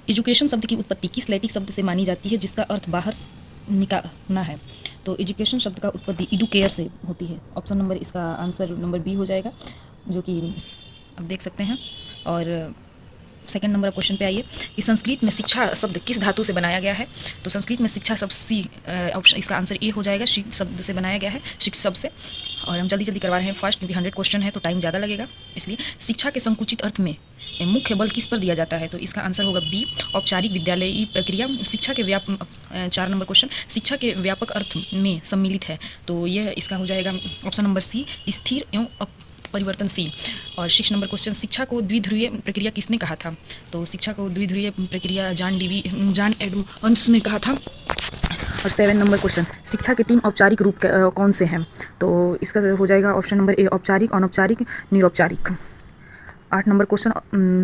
Education शब्द की उत्पत्ति किस लैटिन शब्द से मानी जाती है जिसका अर्थ बाहर निकालना है? तो एजुकेशन शब्द का उत्पत्ति एडुकेयर से होती है। ऑप्शन नंबर इसका आंसर नंबर बी हो जाएगा, जो कि आप देख सकते हैं। और सेकंड नंबर क्वेश्चन पे आइए कि संस्कृत में शिक्षा शब्द किस धातु से बनाया गया है? तो संस्कृत में शिक्षा शब्द सी, ऑप्शन इसका आंसर ए हो जाएगा, शिक शब्द से बनाया गया है, शिक शब्द से। और हम जल्दी जल्दी करवा रहे हैं फास्ट, क्योंकि 100 क्वेश्चन है तो टाइम ज़्यादा लगेगा। इसलिए शिक्षा के संकुचित अर्थ में मुख्य बल किस पर दिया जाता है? तो इसका आंसर होगा बी, औपचारिक विद्यालयी प्रक्रिया। शिक्षा के 4 नंबर क्वेश्चन, शिक्षा के व्यापक अर्थ में सम्मिलित है, तो यह इसका हो जाएगा ऑप्शन नंबर सी, स्थिर एवं परिवर्तनशील। और 6 नंबर क्वेश्चन, शिक्षा को द्विध्रुवीय प्रक्रिया किसने कहा था? तो शिक्षा को द्विध्रुवीय प्रक्रिया जॉन एडम्स ने कहा था। और 7 नंबर क्वेश्चन, शिक्षा के 3 औपचारिक रूप कौन से हैं? तो इसका हो जाएगा ऑप्शन नंबर ए, औपचारिक, अनौपचारिक, निरौपचारिक। 8 नंबर क्वेश्चन,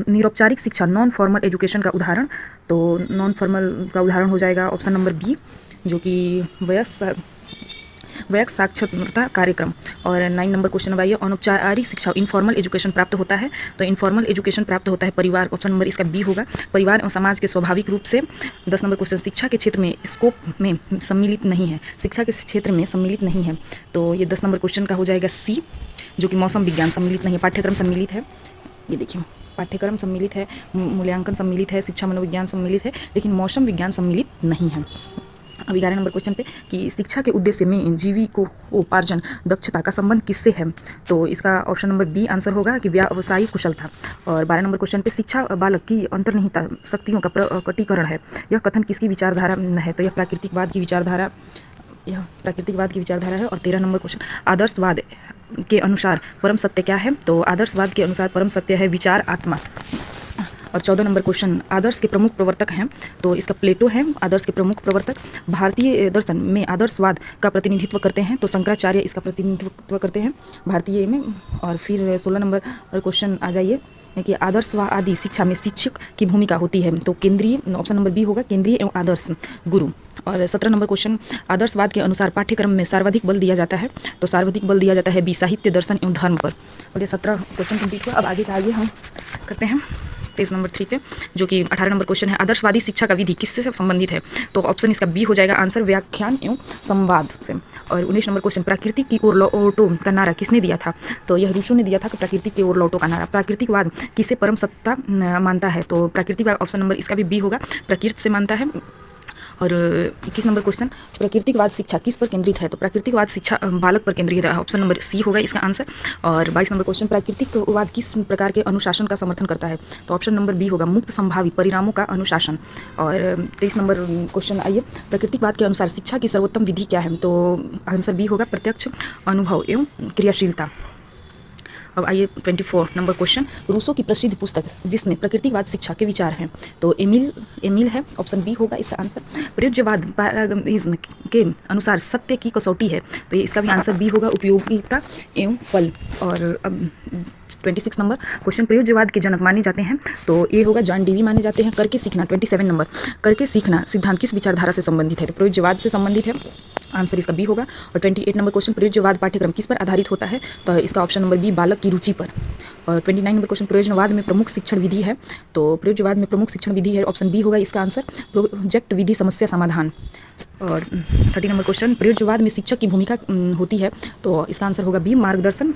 निरौपचारिक शिक्षा नॉन फॉर्मल एजुकेशन का उदाहरण? तो नॉन फॉर्मल का उदाहरण हो जाएगा ऑप्शन नंबर बी, जो कि वयस्क साक्षरता कार्यक्रम। और 9 नंबर क्वेश्चन आइए, अनौपचारिक शिक्षा इनफॉर्मल एजुकेशन प्राप्त होता है? तो इनफॉर्मल एजुकेशन प्राप्त होता है परिवार, ऑप्शन नंबर इसका बी होगा, परिवार और समाज के स्वाभाविक रूप से। 10 नंबर क्वेश्चन, शिक्षा के क्षेत्र में स्कोप में सम्मिलित नहीं है, शिक्षा के क्षेत्र में सम्मिलित नहीं है, तो ये 10 नंबर क्वेश्चन का हो जाएगा सी, जो कि मौसम विज्ञान सम्मिलित नहीं है, पाठ्यक्रम सम्मिलित है। ये देखिए, पाठ्यक्रम सम्मिलित है, मूल्यांकन सम्मिलित है, शिक्षा मनोविज्ञान सम्मिलित है, लेकिन मौसम विज्ञान सम्मिलित नहीं है। अब 11 नंबर क्वेश्चन पे कि शिक्षा के उद्देश्य में जीविकोपार्जन दक्षता का संबंध किससे है? तो इसका ऑप्शन नंबर बी आंसर होगा कि व्यावसायिक कुशलता। और 12 नंबर क्वेश्चन पे शिक्षा बालक की अंतर्निहित शक्तियों का प्रकटीकरण है, यह कथन किसकी विचारधारा है? तो यह प्राकृतिकवाद की विचारधारा है। और 13 नंबर क्वेश्चन, आदर्शवाद के अनुसार परम सत्य क्या है? तो आदर्शवाद के अनुसार परम सत्य है विचार आत्मा। और 14 नंबर क्वेश्चन, आदर्श के प्रमुख प्रवर्तक हैं? तो इसका प्लेटो है आदर्श के प्रमुख प्रवर्तक। भारतीय दर्शन में आदर्शवाद का प्रतिनिधित्व करते हैं? तो शंकराचार्य इसका प्रतिनिधित्व करते हैं भारतीय में। और फिर 16 नंबर क्वेश्चन आ जाइए कि आदर्शवादी शिक्षा में शिक्षक की भूमिका होती है? तो केंद्रीय, ऑप्शन नंबर बी होगा, केंद्रीय एवं आदर्श गुरु। और 17 नंबर क्वेश्चन, आदर्शवाद के अनुसार पाठ्यक्रम में सर्वाधिक बल दिया जाता है? तो सर्वाधिक बल दिया जाता है बी, साहित्य, दर्शन एवं धर्म पर। और ये 17 क्वेश्चन कंप्लीट हुआ। अब आगे का आइए हम करते हैं पेज नंबर 3 पे, जो कि 18 नंबर क्वेश्चन है, आदर्शवादी शिक्षा का विधि किससे संबंधित है? तो ऑप्शन इसका बी हो जाएगा आंसर, व्याख्यान एवं संवाद से। और 19 नंबर क्वेश्चन, प्राकृतिक की ओर लौटो का नारा किसने दिया था? तो यह रूसो ने दिया था कि प्राकृतिक की ओर लौटो का नारा। प्राकृतिकवाद किसे परम सत्ता मानता है? तो प्राकृतिकवाद, ऑप्शन नंबर इसका भी बी होगा, प्रकृति से मानता है। और 21 नंबर क्वेश्चन, प्राकृतिकवाद शिक्षा किस पर केंद्रित है? तो प्राकृतिकवाद शिक्षा बालक पर केंद्रित है, ऑप्शन नंबर सी होगा इसका आंसर। और 22 नंबर क्वेश्चन, प्राकृतिकवाद किस प्रकार के अनुशासन का समर्थन करता है? तो ऑप्शन नंबर बी होगा, मुक्त संभावी परिणामों का अनुशासन। और 23 नंबर क्वेश्चन आइए, प्राकृतिकवाद के अनुसार शिक्षा की सर्वोत्तम विधि क्या है? तो आंसर बी होगा, प्रत्यक्ष अनुभव एवं क्रियाशीलता। अब आइए 24 नंबर क्वेश्चन, रूसो की प्रसिद्ध पुस्तक जिसमें प्रकृतिवाद शिक्षा के विचार हैं? तो एमिल है, ऑप्शन बी होगा इसका आंसर। प्रयोज्यवाद पैरागमिज्म के अनुसार सत्य की कसौटी है? तो ये इसका भी आंसर बी होगा, उपयोगिता एवं फल। और अब 26 नंबर क्वेश्चन, प्रयोज्यवाद के जनक माने जाते हैं? तो ए होगा, जॉन डीवी माने जाते हैं। करके सीखना 27 नंबर, करके सीखना सिद्धांत किस विचारधारा से संबंधित है? तो प्रयोज्यवाद से संबंधित है, आंसर इसका बी होगा। और 28 नंबर क्वेश्चन, प्रयोज्यवाद पाठ्यक्रम किस पर आधारित होता है? तो इसका ऑप्शन नंबर बी, बालक की रुचि पर। और 29 नंबर क्वेश्चन, प्रयोजनवाद में प्रमुख शिक्षण विधि है? तो प्रयोज्यवाद में प्रमुख शिक्षण विधि है, ऑप्शन बी होगा इसका आंसर, प्रोजेक्ट विधि समस्या समाधान। और 30 नंबर क्वेश्चन, प्रयोज्यवाद में शिक्षक की भूमिका होती है? तो इसका आंसर होगा बी, मार्गदर्शन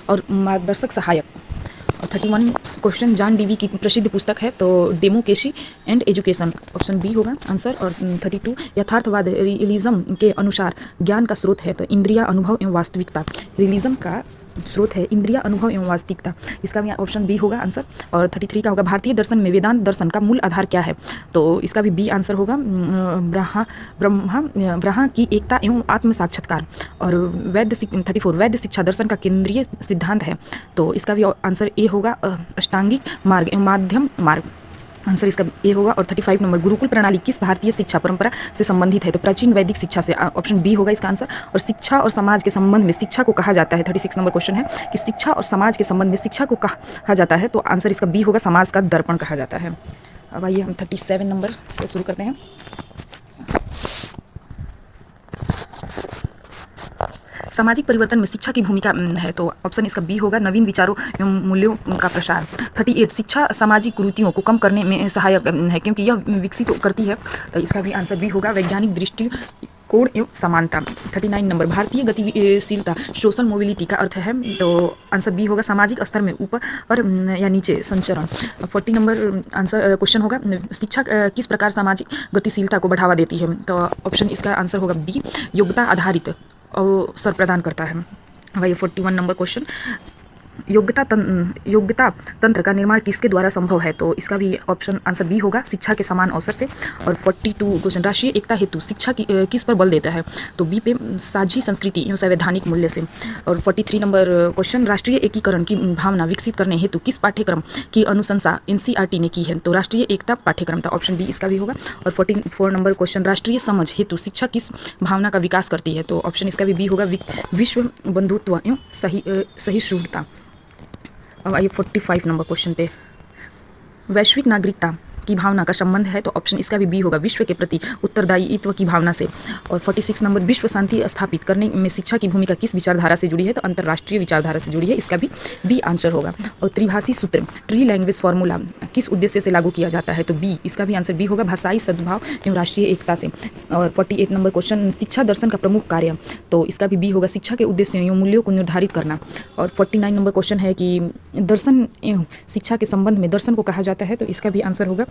और मार्गदर्शक सहायक। और 31 क्वेश्चन, जॉन डीवी की प्रसिद्ध पुस्तक है? तो democracy and education, option B होगा आंसर। और 32, यथार्थवाद रियलिज्म के अनुसार ज्ञान का स्रोत है? तो इंद्रिया, अनुभव एवं वास्तविकता। रियलिज्म का स्रोत है इंद्रिया, अनुभव एवं वास्तविकता, इसका भी ऑप्शन बी होगा आंसर। और 33 का होगा, भारतीय दर्शन में वेदांत दर्शन का मूल आधार क्या है? तो इसका भी बी आंसर होगा, ब्रह्मा की एकता एवं आत्म साक्षात्कार। और 34 वैद्य शिक्षा दर्शन का केंद्रीय सिद्धांत है? तो इसका भी आंसर ए होगा, अष्टांगिक मार्ग एवं माध्यम मार्ग, आंसर इसका ए होगा। और 35 नंबर, गुरुकुल प्रणाली किस भारतीय शिक्षा परंपरा से संबंधित है? तो प्राचीन वैदिक शिक्षा से, ऑप्शन बी होगा इसका आंसर। और शिक्षा और समाज के संबंध में शिक्षा को कहा जाता है? 36 नंबर क्वेश्चन है कि शिक्षा और समाज के संबंध में शिक्षा को कहा जाता है? तो आंसर इसका बी होगा, समाज का दर्पण कहा जाता है। अब आइए हम 37 नंबर से शुरू करते हैं। सामाजिक परिवर्तन में शिक्षा की भूमिका है, तो ऑप्शन इसका बी होगा, नवीन विचारों एवं मूल्यों का प्रसार। 38 शिक्षा सामाजिक कुरीतियों को कम करने में सहायक है क्योंकि यह विकसित करती है, तो इसका भी आंसर बी होगा, वैज्ञानिक दृष्टि कोण एवं समानता। 39 नंबर, भारतीय गतिशीलता सोशल मोबिलिटी का अर्थ है, तो आंसर बी होगा, सामाजिक स्तर में ऊपर और या नीचे संचरण। 40 नंबर आंसर क्वेश्चन होगा, शिक्षा किस प्रकार सामाजिक गतिशीलता को बढ़ावा देती है, तो ऑप्शन इसका आंसर होगा बी, योग्यता आधारित अवसर प्रदान करता है। वही 41 नंबर क्वेश्चन, योग्यता तंत्र का निर्माण किसके द्वारा संभव है, तो इसका भी ऑप्शन आंसर बी होगा, शिक्षा के समान अवसर से। और 42 क्वेश्चन, राष्ट्रीय एकता हेतु शिक्षा की किस पर बल देता है, तो बी पे, साझी संस्कृति एवं संवैधानिक मूल्य से। और 43 नंबर क्वेश्चन, राष्ट्रीय एकीकरण की भावना विकसित करने हेतु किस पाठ्यक्रम की अनुशंसा एनसीईआरटी ने की है, तो राष्ट्रीय एकता पाठ्यक्रम था, ऑप्शन बी इसका भी होगा। और 44 नंबर क्वेश्चन, राष्ट्रीय समझ हेतु शिक्षा किस भावना का विकास करती है, तो ऑप्शन इसका भी बी होगा, विश्व बंधुत्व एवं सहिष्णुता। अब आइए 45 नंबर क्वेश्चन पे, वैश्विक नागरिकता की भावना का संबंध है, तो ऑप्शन इसका भी बी होगा, विश्व के प्रति उत्तरदायित्व की भावना से। और 46 नंबर, विश्व शांति स्थापित करने में शिक्षा की भूमिका किस विचारधारा से जुड़ी है, तो अंतर्राष्ट्रीय विचारधारा से जुड़ी है, इसका भी बी आंसर होगा। और त्रिभाषी सूत्र ट्री लैंग्वेज फार्मूला किस उद्देश्य से लागू किया जाता है, तो बी, इसका भी आंसर बी होगा, भाषाई सद्भाव एवं राष्ट्रीय एकता से। और 48 नंबर क्वेश्चन, शिक्षा दर्शन का प्रमुख कार्य, तो इसका भी बी होगा, शिक्षा के उद्देश्यों एवं मूल्यों को निर्धारित करना। और 49 नंबर क्वेश्चन है कि दर्शन एवं शिक्षा के संबंध में दर्शन को कहा जाता है, तो इसका भी आंसर होगा,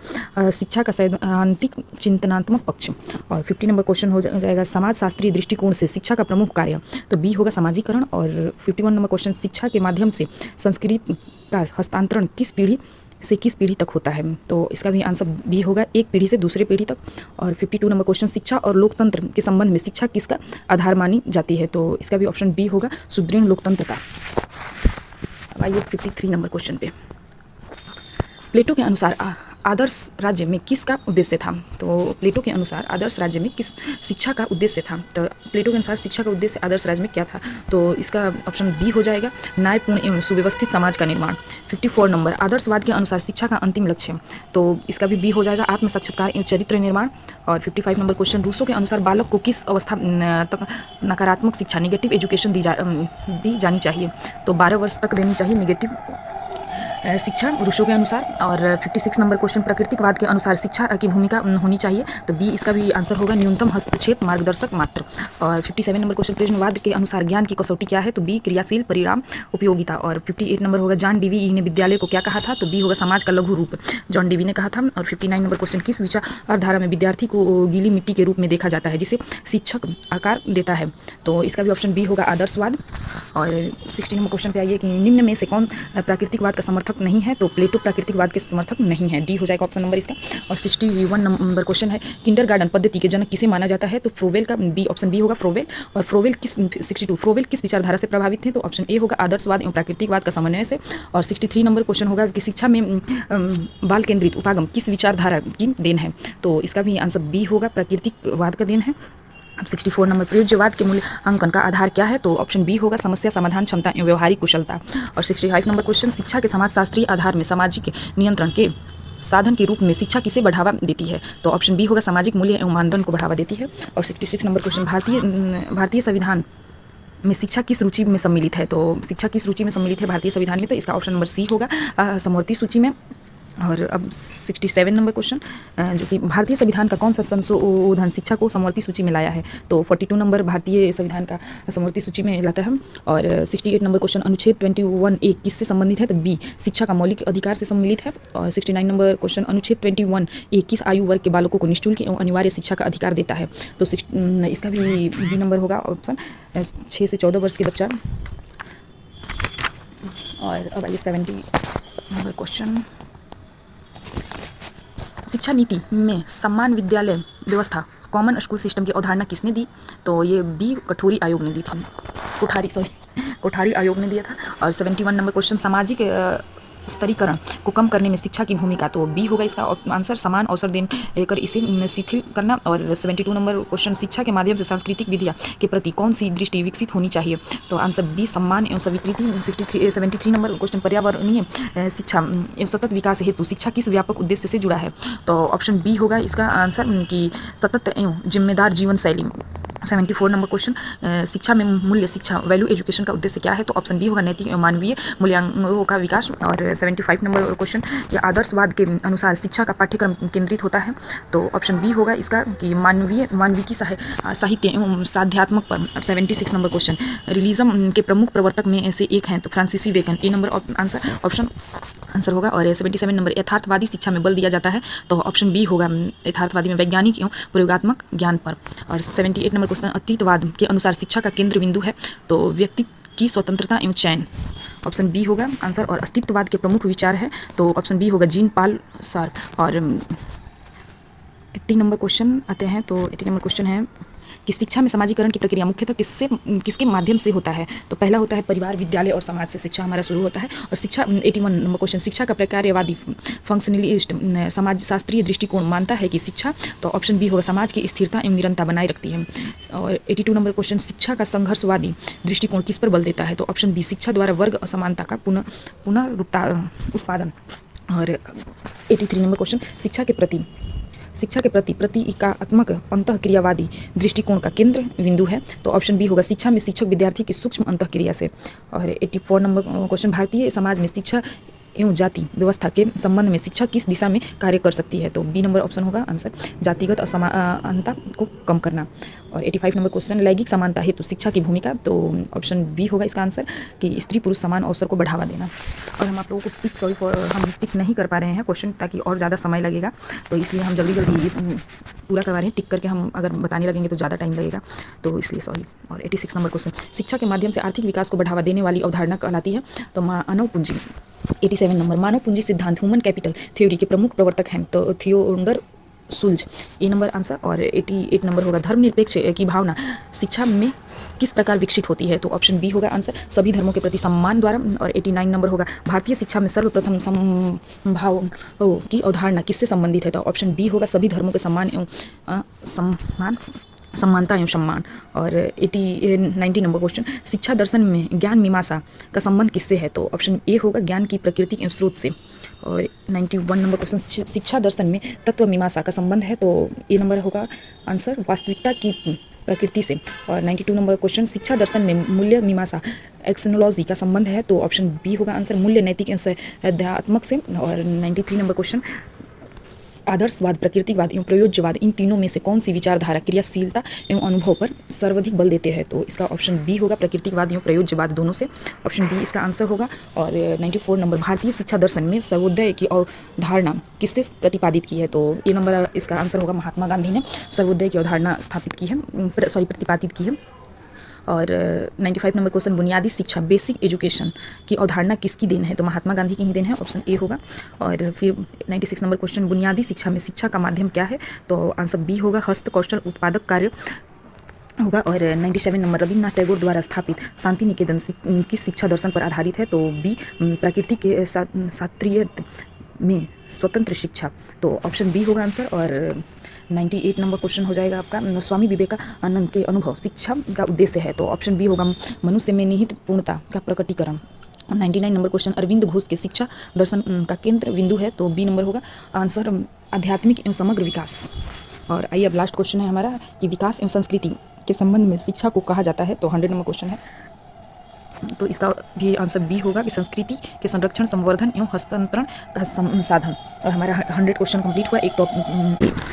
शिक्षा का सैद्धांतिक चिंतनात्मक पक्ष। और 50 नंबर क्वेश्चन हो जाएगा, समाज शास्त्रीय दृष्टिकोण से शिक्षा का प्रमुख कार्य, तो बी होगा, समाजीकरण। और 51 नंबर क्वेश्चन, शिक्षा के माध्यम से संस्कृति का हस्तांतरण किस पीढ़ी से किस पीढ़ी तक होता है, तो इसका भी आंसर बी होगा, एक पीढ़ी से दूसरे पीढ़ी तक। और 52 नंबर क्वेश्चन, शिक्षा और लोकतंत्र के संबंध में शिक्षा किसका आधार मानी जाती है, तो इसका भी ऑप्शन बी होगा, सुदृढ़ लोकतंत्र का। अब आइए 53 नंबर क्वेश्चन पे, प्लेटो के अनुसार आदर्श राज्य में किसका उद्देश्य था, तो प्लेटो के अनुसार आदर्श राज्य में किस शिक्षा का उद्देश्य था, तो प्लेटो के अनुसार शिक्षा का उद्देश्य आदर्श राज्य में क्या था, तो इसका ऑप्शन बी हो जाएगा, न्यायपूर्ण एवं सुव्यवस्थित समाज का निर्माण। 54 नंबर, आदर्शवाद के अनुसार शिक्षा का अंतिम लक्ष्य, तो इसका भी बी हो जाएगा, आत्म साक्षात्कार एवं चरित्र निर्माण। और 55 नंबर क्वेश्चन, रूसो के अनुसार बालक को किस अवस्था तक नकारात्मक शिक्षा नेगेटिव एजुकेशन दी जानी चाहिए, तो 12 वर्ष तक देनी चाहिए नेगेटिव शिक्षा रूसो के अनुसार। और 56 नंबर क्वेश्चन, प्राकृतिकवाद के अनुसार शिक्षा की भूमिका होनी चाहिए, तो बी इसका भी आंसर होगा, न्यूनतम हस्तक्षेप मार्गदर्शक मात्र। और 57 नंबर क्वेश्चन, प्रयोजनवाद के अनुसार ज्ञान की कसौटी क्या है, तो बी क्रियाशील परिणाम उपयोगिता। और 58 नंबर होगा, जॉन डीवी ने विद्यालय को क्या कहा था, तो बी होगा, समाज का लघु रूप, जॉन डीवी ने कहा था। और 59 नंबर क्वेश्चन, किस विचारधारा में विद्यार्थी को गीली मिट्टी के रूप में देखा जाता है जिसे शिक्षक आकार देता है, तो इसका भी ऑप्शन बी होगा, आदर्शवाद। और 60 नंबर क्वेश्चन पे आइए कि निम्न में से कौन प्राकृतिकवाद का समर्थक नहीं है, तो प्लेटो प्राकृतिकवाद के समर्थक नहीं है, डी हो जाएगा ऑप्शन नंबर इसका। और 61 नंबर क्वेश्चन है, किंडरगार्टन पद्धति के जनक किसे माना जाता है, तो फ्रोवेल का बी, ऑप्शन बी होगा, फ्रोवेल। और फ्रोवेल किस विचारधारा से प्रभावित थे, तो ऑप्शन ए होगा, आदर्शवाद एवं प्राकृतिकवाद का समन्वय से। और 63 नंबर क्वेश्चन होगा कि शिक्षा में बाल केंद्रित उपागम किस विचारधारा की देन है, तो इसका भी आंसर बी होगा, प्राकृतिकवाद का देन है। अब 64 नंबर, प्रयोज्यवाद के मूल्यांकन का आधार क्या है, तो ऑप्शन बी होगा, समस्या समाधान क्षमता एवं व्यवहारिक कुशलता। और 65 नंबर क्वेश्चन, शिक्षा के समाजशास्त्रीय आधार में सामाजिक नियंत्रण के साधन के रूप में शिक्षा किसे बढ़ावा देती है, तो ऑप्शन बी होगा, सामाजिक मूल्य एवं मानदंड को बढ़ावा देती है। और 66 नंबर क्वेश्चन, भारतीय संविधान में शिक्षा किस रूचि में सम्मिलित है, तो शिक्षा किस रूचि में सम्मिलित है भारतीय संविधान में, तो इसका ऑप्शन नंबर सी होगा, समवर्ती सूची में। और अब 67 नंबर क्वेश्चन, जो कि भारतीय संविधान का कौन सा संशोधन शिक्षा को समवर्ती सूची में लाया है, तो 42 नंबर भारतीय संविधान का समवर्ती सूची में लाता है। और 68 नंबर क्वेश्चन, अनुच्छेद 21A किससे संबंधित है, तो बी, शिक्षा का मौलिक अधिकार से सम्मिलित है। और 69 नंबर क्वेश्चन, अनुच्छेद 21A किस आयु वर्ग के बालकों को निःशुल्क एवं अनिवार्य शिक्षा का अधिकार देता है, तो इसका भी बी नंबर होगा, ऑप्शन 6 से 14 वर्ष के बच्चा। और अब आइए 70 नंबर क्वेश्चन, शिक्षा नीति में समान विद्यालय व्यवस्था कॉमन स्कूल सिस्टम की अवधारणा किसने दी, तो ये बी, कठोरी आयोग ने दी थी, कोठारी आयोग ने दिया था। और 71 नंबर क्वेश्चन, सामाजिक स्तरीकरण को कम करने में शिक्षा की भूमिका, तो बी होगा इसका आंसर, समान अवसर देकर इसे शिथिल करना। और 72 नंबर क्वेश्चन, शिक्षा के माध्यम से सांस्कृतिक विद्या के प्रति कौन सी दृष्टि विकसित होनी चाहिए, तो आंसर बी, सम्मान एवं स्वीकृति। 73 नंबर क्वेश्चन, पर्यावरणीय शिक्षा एवं सतत विकास हेतु शिक्षा किस व्यापक उद्देश्य से जुड़ा है, तो ऑप्शन बी होगा इसका आंसर, कि सतत एवं जिम्मेदार जीवन शैली। 74 नंबर क्वेश्चन, शिक्षा में मूल्य शिक्षा वैल्यू एजुकेशन का उद्देश्य क्या है? तो ऑप्शन बी होगा नैतिक एवं मानवीय मूल्यांकनों का विकास। और 75 नंबर क्वेश्चन, या आदर्शवाद के अनुसार शिक्षा का पाठ्यक्रम केंद्रित होता है? तो ऑप्शन बी होगा इसका कि मानविकी साहित्य एवं साध्यात्मक पर। 76 नंबर क्वेश्चन, रियलिज्म के प्रमुख प्रवर्तक में से एक हैं तो फ्रांसिस बेकन, ए नंबर ऑप्शन आंसर होगा। और 77 नंबर, यथार्थवादी शिक्षा में बल दिया जाता है? तो ऑप्शन बी होगा यथार्थवादी में वैज्ञानिक एवं प्रयोगात्मक ज्ञान पर। और 78 नंबर क्वेश्चन, अतीतवाद के अनुसार शिक्षा का केंद्र बिंदु है तो व्यक्ति की स्वतंत्रता एवं चयन? ऑप्शन बी होगा आंसर। और अस्तित्ववाद के प्रमुख विचार है? तो ऑप्शन बी होगा जीन पॉल सार्त्रे। और 80 नंबर क्वेश्चन आते हैं, तो 80 नंबर क्वेश्चन है कि शिक्षा में समाजीकरण की प्रक्रिया मुख्यतः किसके माध्यम से होता है? तो पहला होता है परिवार, विद्यालय और समाज से शिक्षा हमारा शुरू होता है। और शिक्षा 81 नंबर क्वेश्चन, शिक्षा का प्रकार्यवादी फंक्शनलिस्ट समाज शास्त्रीय दृष्टिकोण मानता है कि शिक्षा? तो ऑप्शन बी होगा समाज की स्थिरता एवं निरंतरता बनाए रखती है। और 82 नंबर क्वेश्चन, शिक्षा का संघर्षवादी दृष्टिकोण किस पर बल देता है? तो ऑप्शन बी शिक्षा द्वारा वर्ग असमानता का पुनरुत्पादन। और 83 नंबर क्वेश्चन, शिक्षा के प्रति प्रतीकात्मक अंतःक्रियावादी दृष्टिकोण का केंद्र बिंदु है? तो ऑप्शन बी होगा शिक्षा में शिक्षक विद्यार्थी की सूक्ष्म अंतःक्रिया से। और 84 नंबर क्वेश्चन, भारतीय समाज में शिक्षा एवं जाति व्यवस्था के संबंध में शिक्षा किस दिशा में कार्य कर सकती है? तो बी नंबर ऑप्शन होगा आंसर, जातिगत असमानता को कम करना। और 85 नंबर क्वेश्चन, लैंगिक समानता हेतु शिक्षा की भूमिका? तो ऑप्शन बी होगा इसका आंसर कि स्त्री पुरुष समान अवसर को बढ़ावा देना। और हम आप लोगों को हम टिक नहीं कर पा रहे हैं क्वेश्चन, ताकि और ज़्यादा समय लगेगा, तो इसलिए हम जल्दी पूरा करवा रहे हैं। टिक करके हम अगर बताने लगेंगे तो ज़्यादा टाइम लगेगा, तो इसलिए सॉरी। और 86 नंबर क्वेश्चन, शिक्षा के माध्यम से आर्थिक विकास को बढ़ावा देने वाली अवधारणा कहलाती है? तो मानव पूंजी। 87 नंबर, मानव पूंजी सिद्धांत ह्यूमन कैपिटल थ्योरी के प्रमुख प्रवर्तक हैं? तो थियोडर शुल्ज, ए नंबर आंसर। और 88 नंबर होगा धर्मनिरपेक्ष की भावना शिक्षा में किस प्रकार विकसित होती है? तो ऑप्शन बी होगा आंसर, सभी धर्मों के प्रति सम्मान द्वारा। और 89 नंबर होगा भारतीय शिक्षा में सर्वप्रथम समभाव की अवधारणा किससे संबंधित है? तो ऑप्शन बी होगा सभी धर्मों के सम्मान एवं समानता एवं सम्मान। और 90 नंबर क्वेश्चन, शिक्षा दर्शन में ज्ञान मीमांसा का संबंध किससे है? तो ऑप्शन ए होगा ज्ञान की प्रकृति एवं स्रोत से। और 91 नंबर क्वेश्चन, शिक्षा दर्शन में तत्व मीमांसा का संबंध है? तो ए नंबर होगा आंसर, वास्तविकता की प्रकृति से। और 92 नंबर क्वेश्चन, शिक्षा दर्शन में मूल्य मीमांसा एक्सनोलॉजी का संबंध है? तो ऑप्शन बी होगा आंसर, मूल्य नैतिक एवं सैद्धात्मक से। और 93 नंबर क्वेश्चन, आदर्शवाद, प्रकृतिवाद एवं प्रयोज्यवाद इन तीनों में से कौन सी विचारधारा क्रियाशीलता एवं अनुभव पर सर्वाधिक बल देते हैं? तो इसका ऑप्शन बी होगा प्रकृतिवाद एवं प्रयोज्यवाद दोनों से। ऑप्शन बी इसका आंसर होगा। और 94 नंबर, भारतीय शिक्षा दर्शन में सर्वोदय की अवधारणा किससे प्रतिपादित की है? तो ये नंबर इसका आंसर होगा, महात्मा गांधी ने सर्वोदय की अवधारणा प्रतिपादित की है। और 95 नंबर क्वेश्चन, बुनियादी शिक्षा बेसिक एजुकेशन की अवधारणा किसकी देन है? तो महात्मा गांधी की ही देन है, ऑप्शन ए होगा। और फिर 96 नंबर क्वेश्चन, बुनियादी शिक्षा में शिक्षा का माध्यम क्या है? तो आंसर बी होगा, हस्त कौशल उत्पादक कार्य होगा। और 97 नंबर, रविन्द्रनाथ टैगोर द्वारा स्थापित शांति निकेतन किस शिक्षा दर्शन पर आधारित है? तो बी, प्रकृति के शास्त्रीय में स्वतंत्र शिक्षा। तो ऑप्शन बी होगा आंसर। और 98 नंबर क्वेश्चन हो जाएगा आपका, स्वामी विवेकानंद के अनुभव शिक्षा का उद्देश्य है? तो ऑप्शन बी होगा, मनुष्य में निहित पूर्णता का प्रकटीकरण। 99 नंबर क्वेश्चन, अरविंद घोष के शिक्षा दर्शन का केंद्र बिंदु है? तो बी नंबर होगा आंसर, आध्यात्मिक एवं समग्र विकास। और आइए अब लास्ट क्वेश्चन है हमारा कि विकास एवं संस्कृति के संबंध में शिक्षा को कहा जाता है? तो 100 नंबर क्वेश्चन है, तो इसका भी आंसर बी होगा कि संस्कृति के संरक्षण, संवर्धन एवं हस्तांतरण का साधन। और हमारा 100 क्वेश्चन कंप्लीट हुआ। एक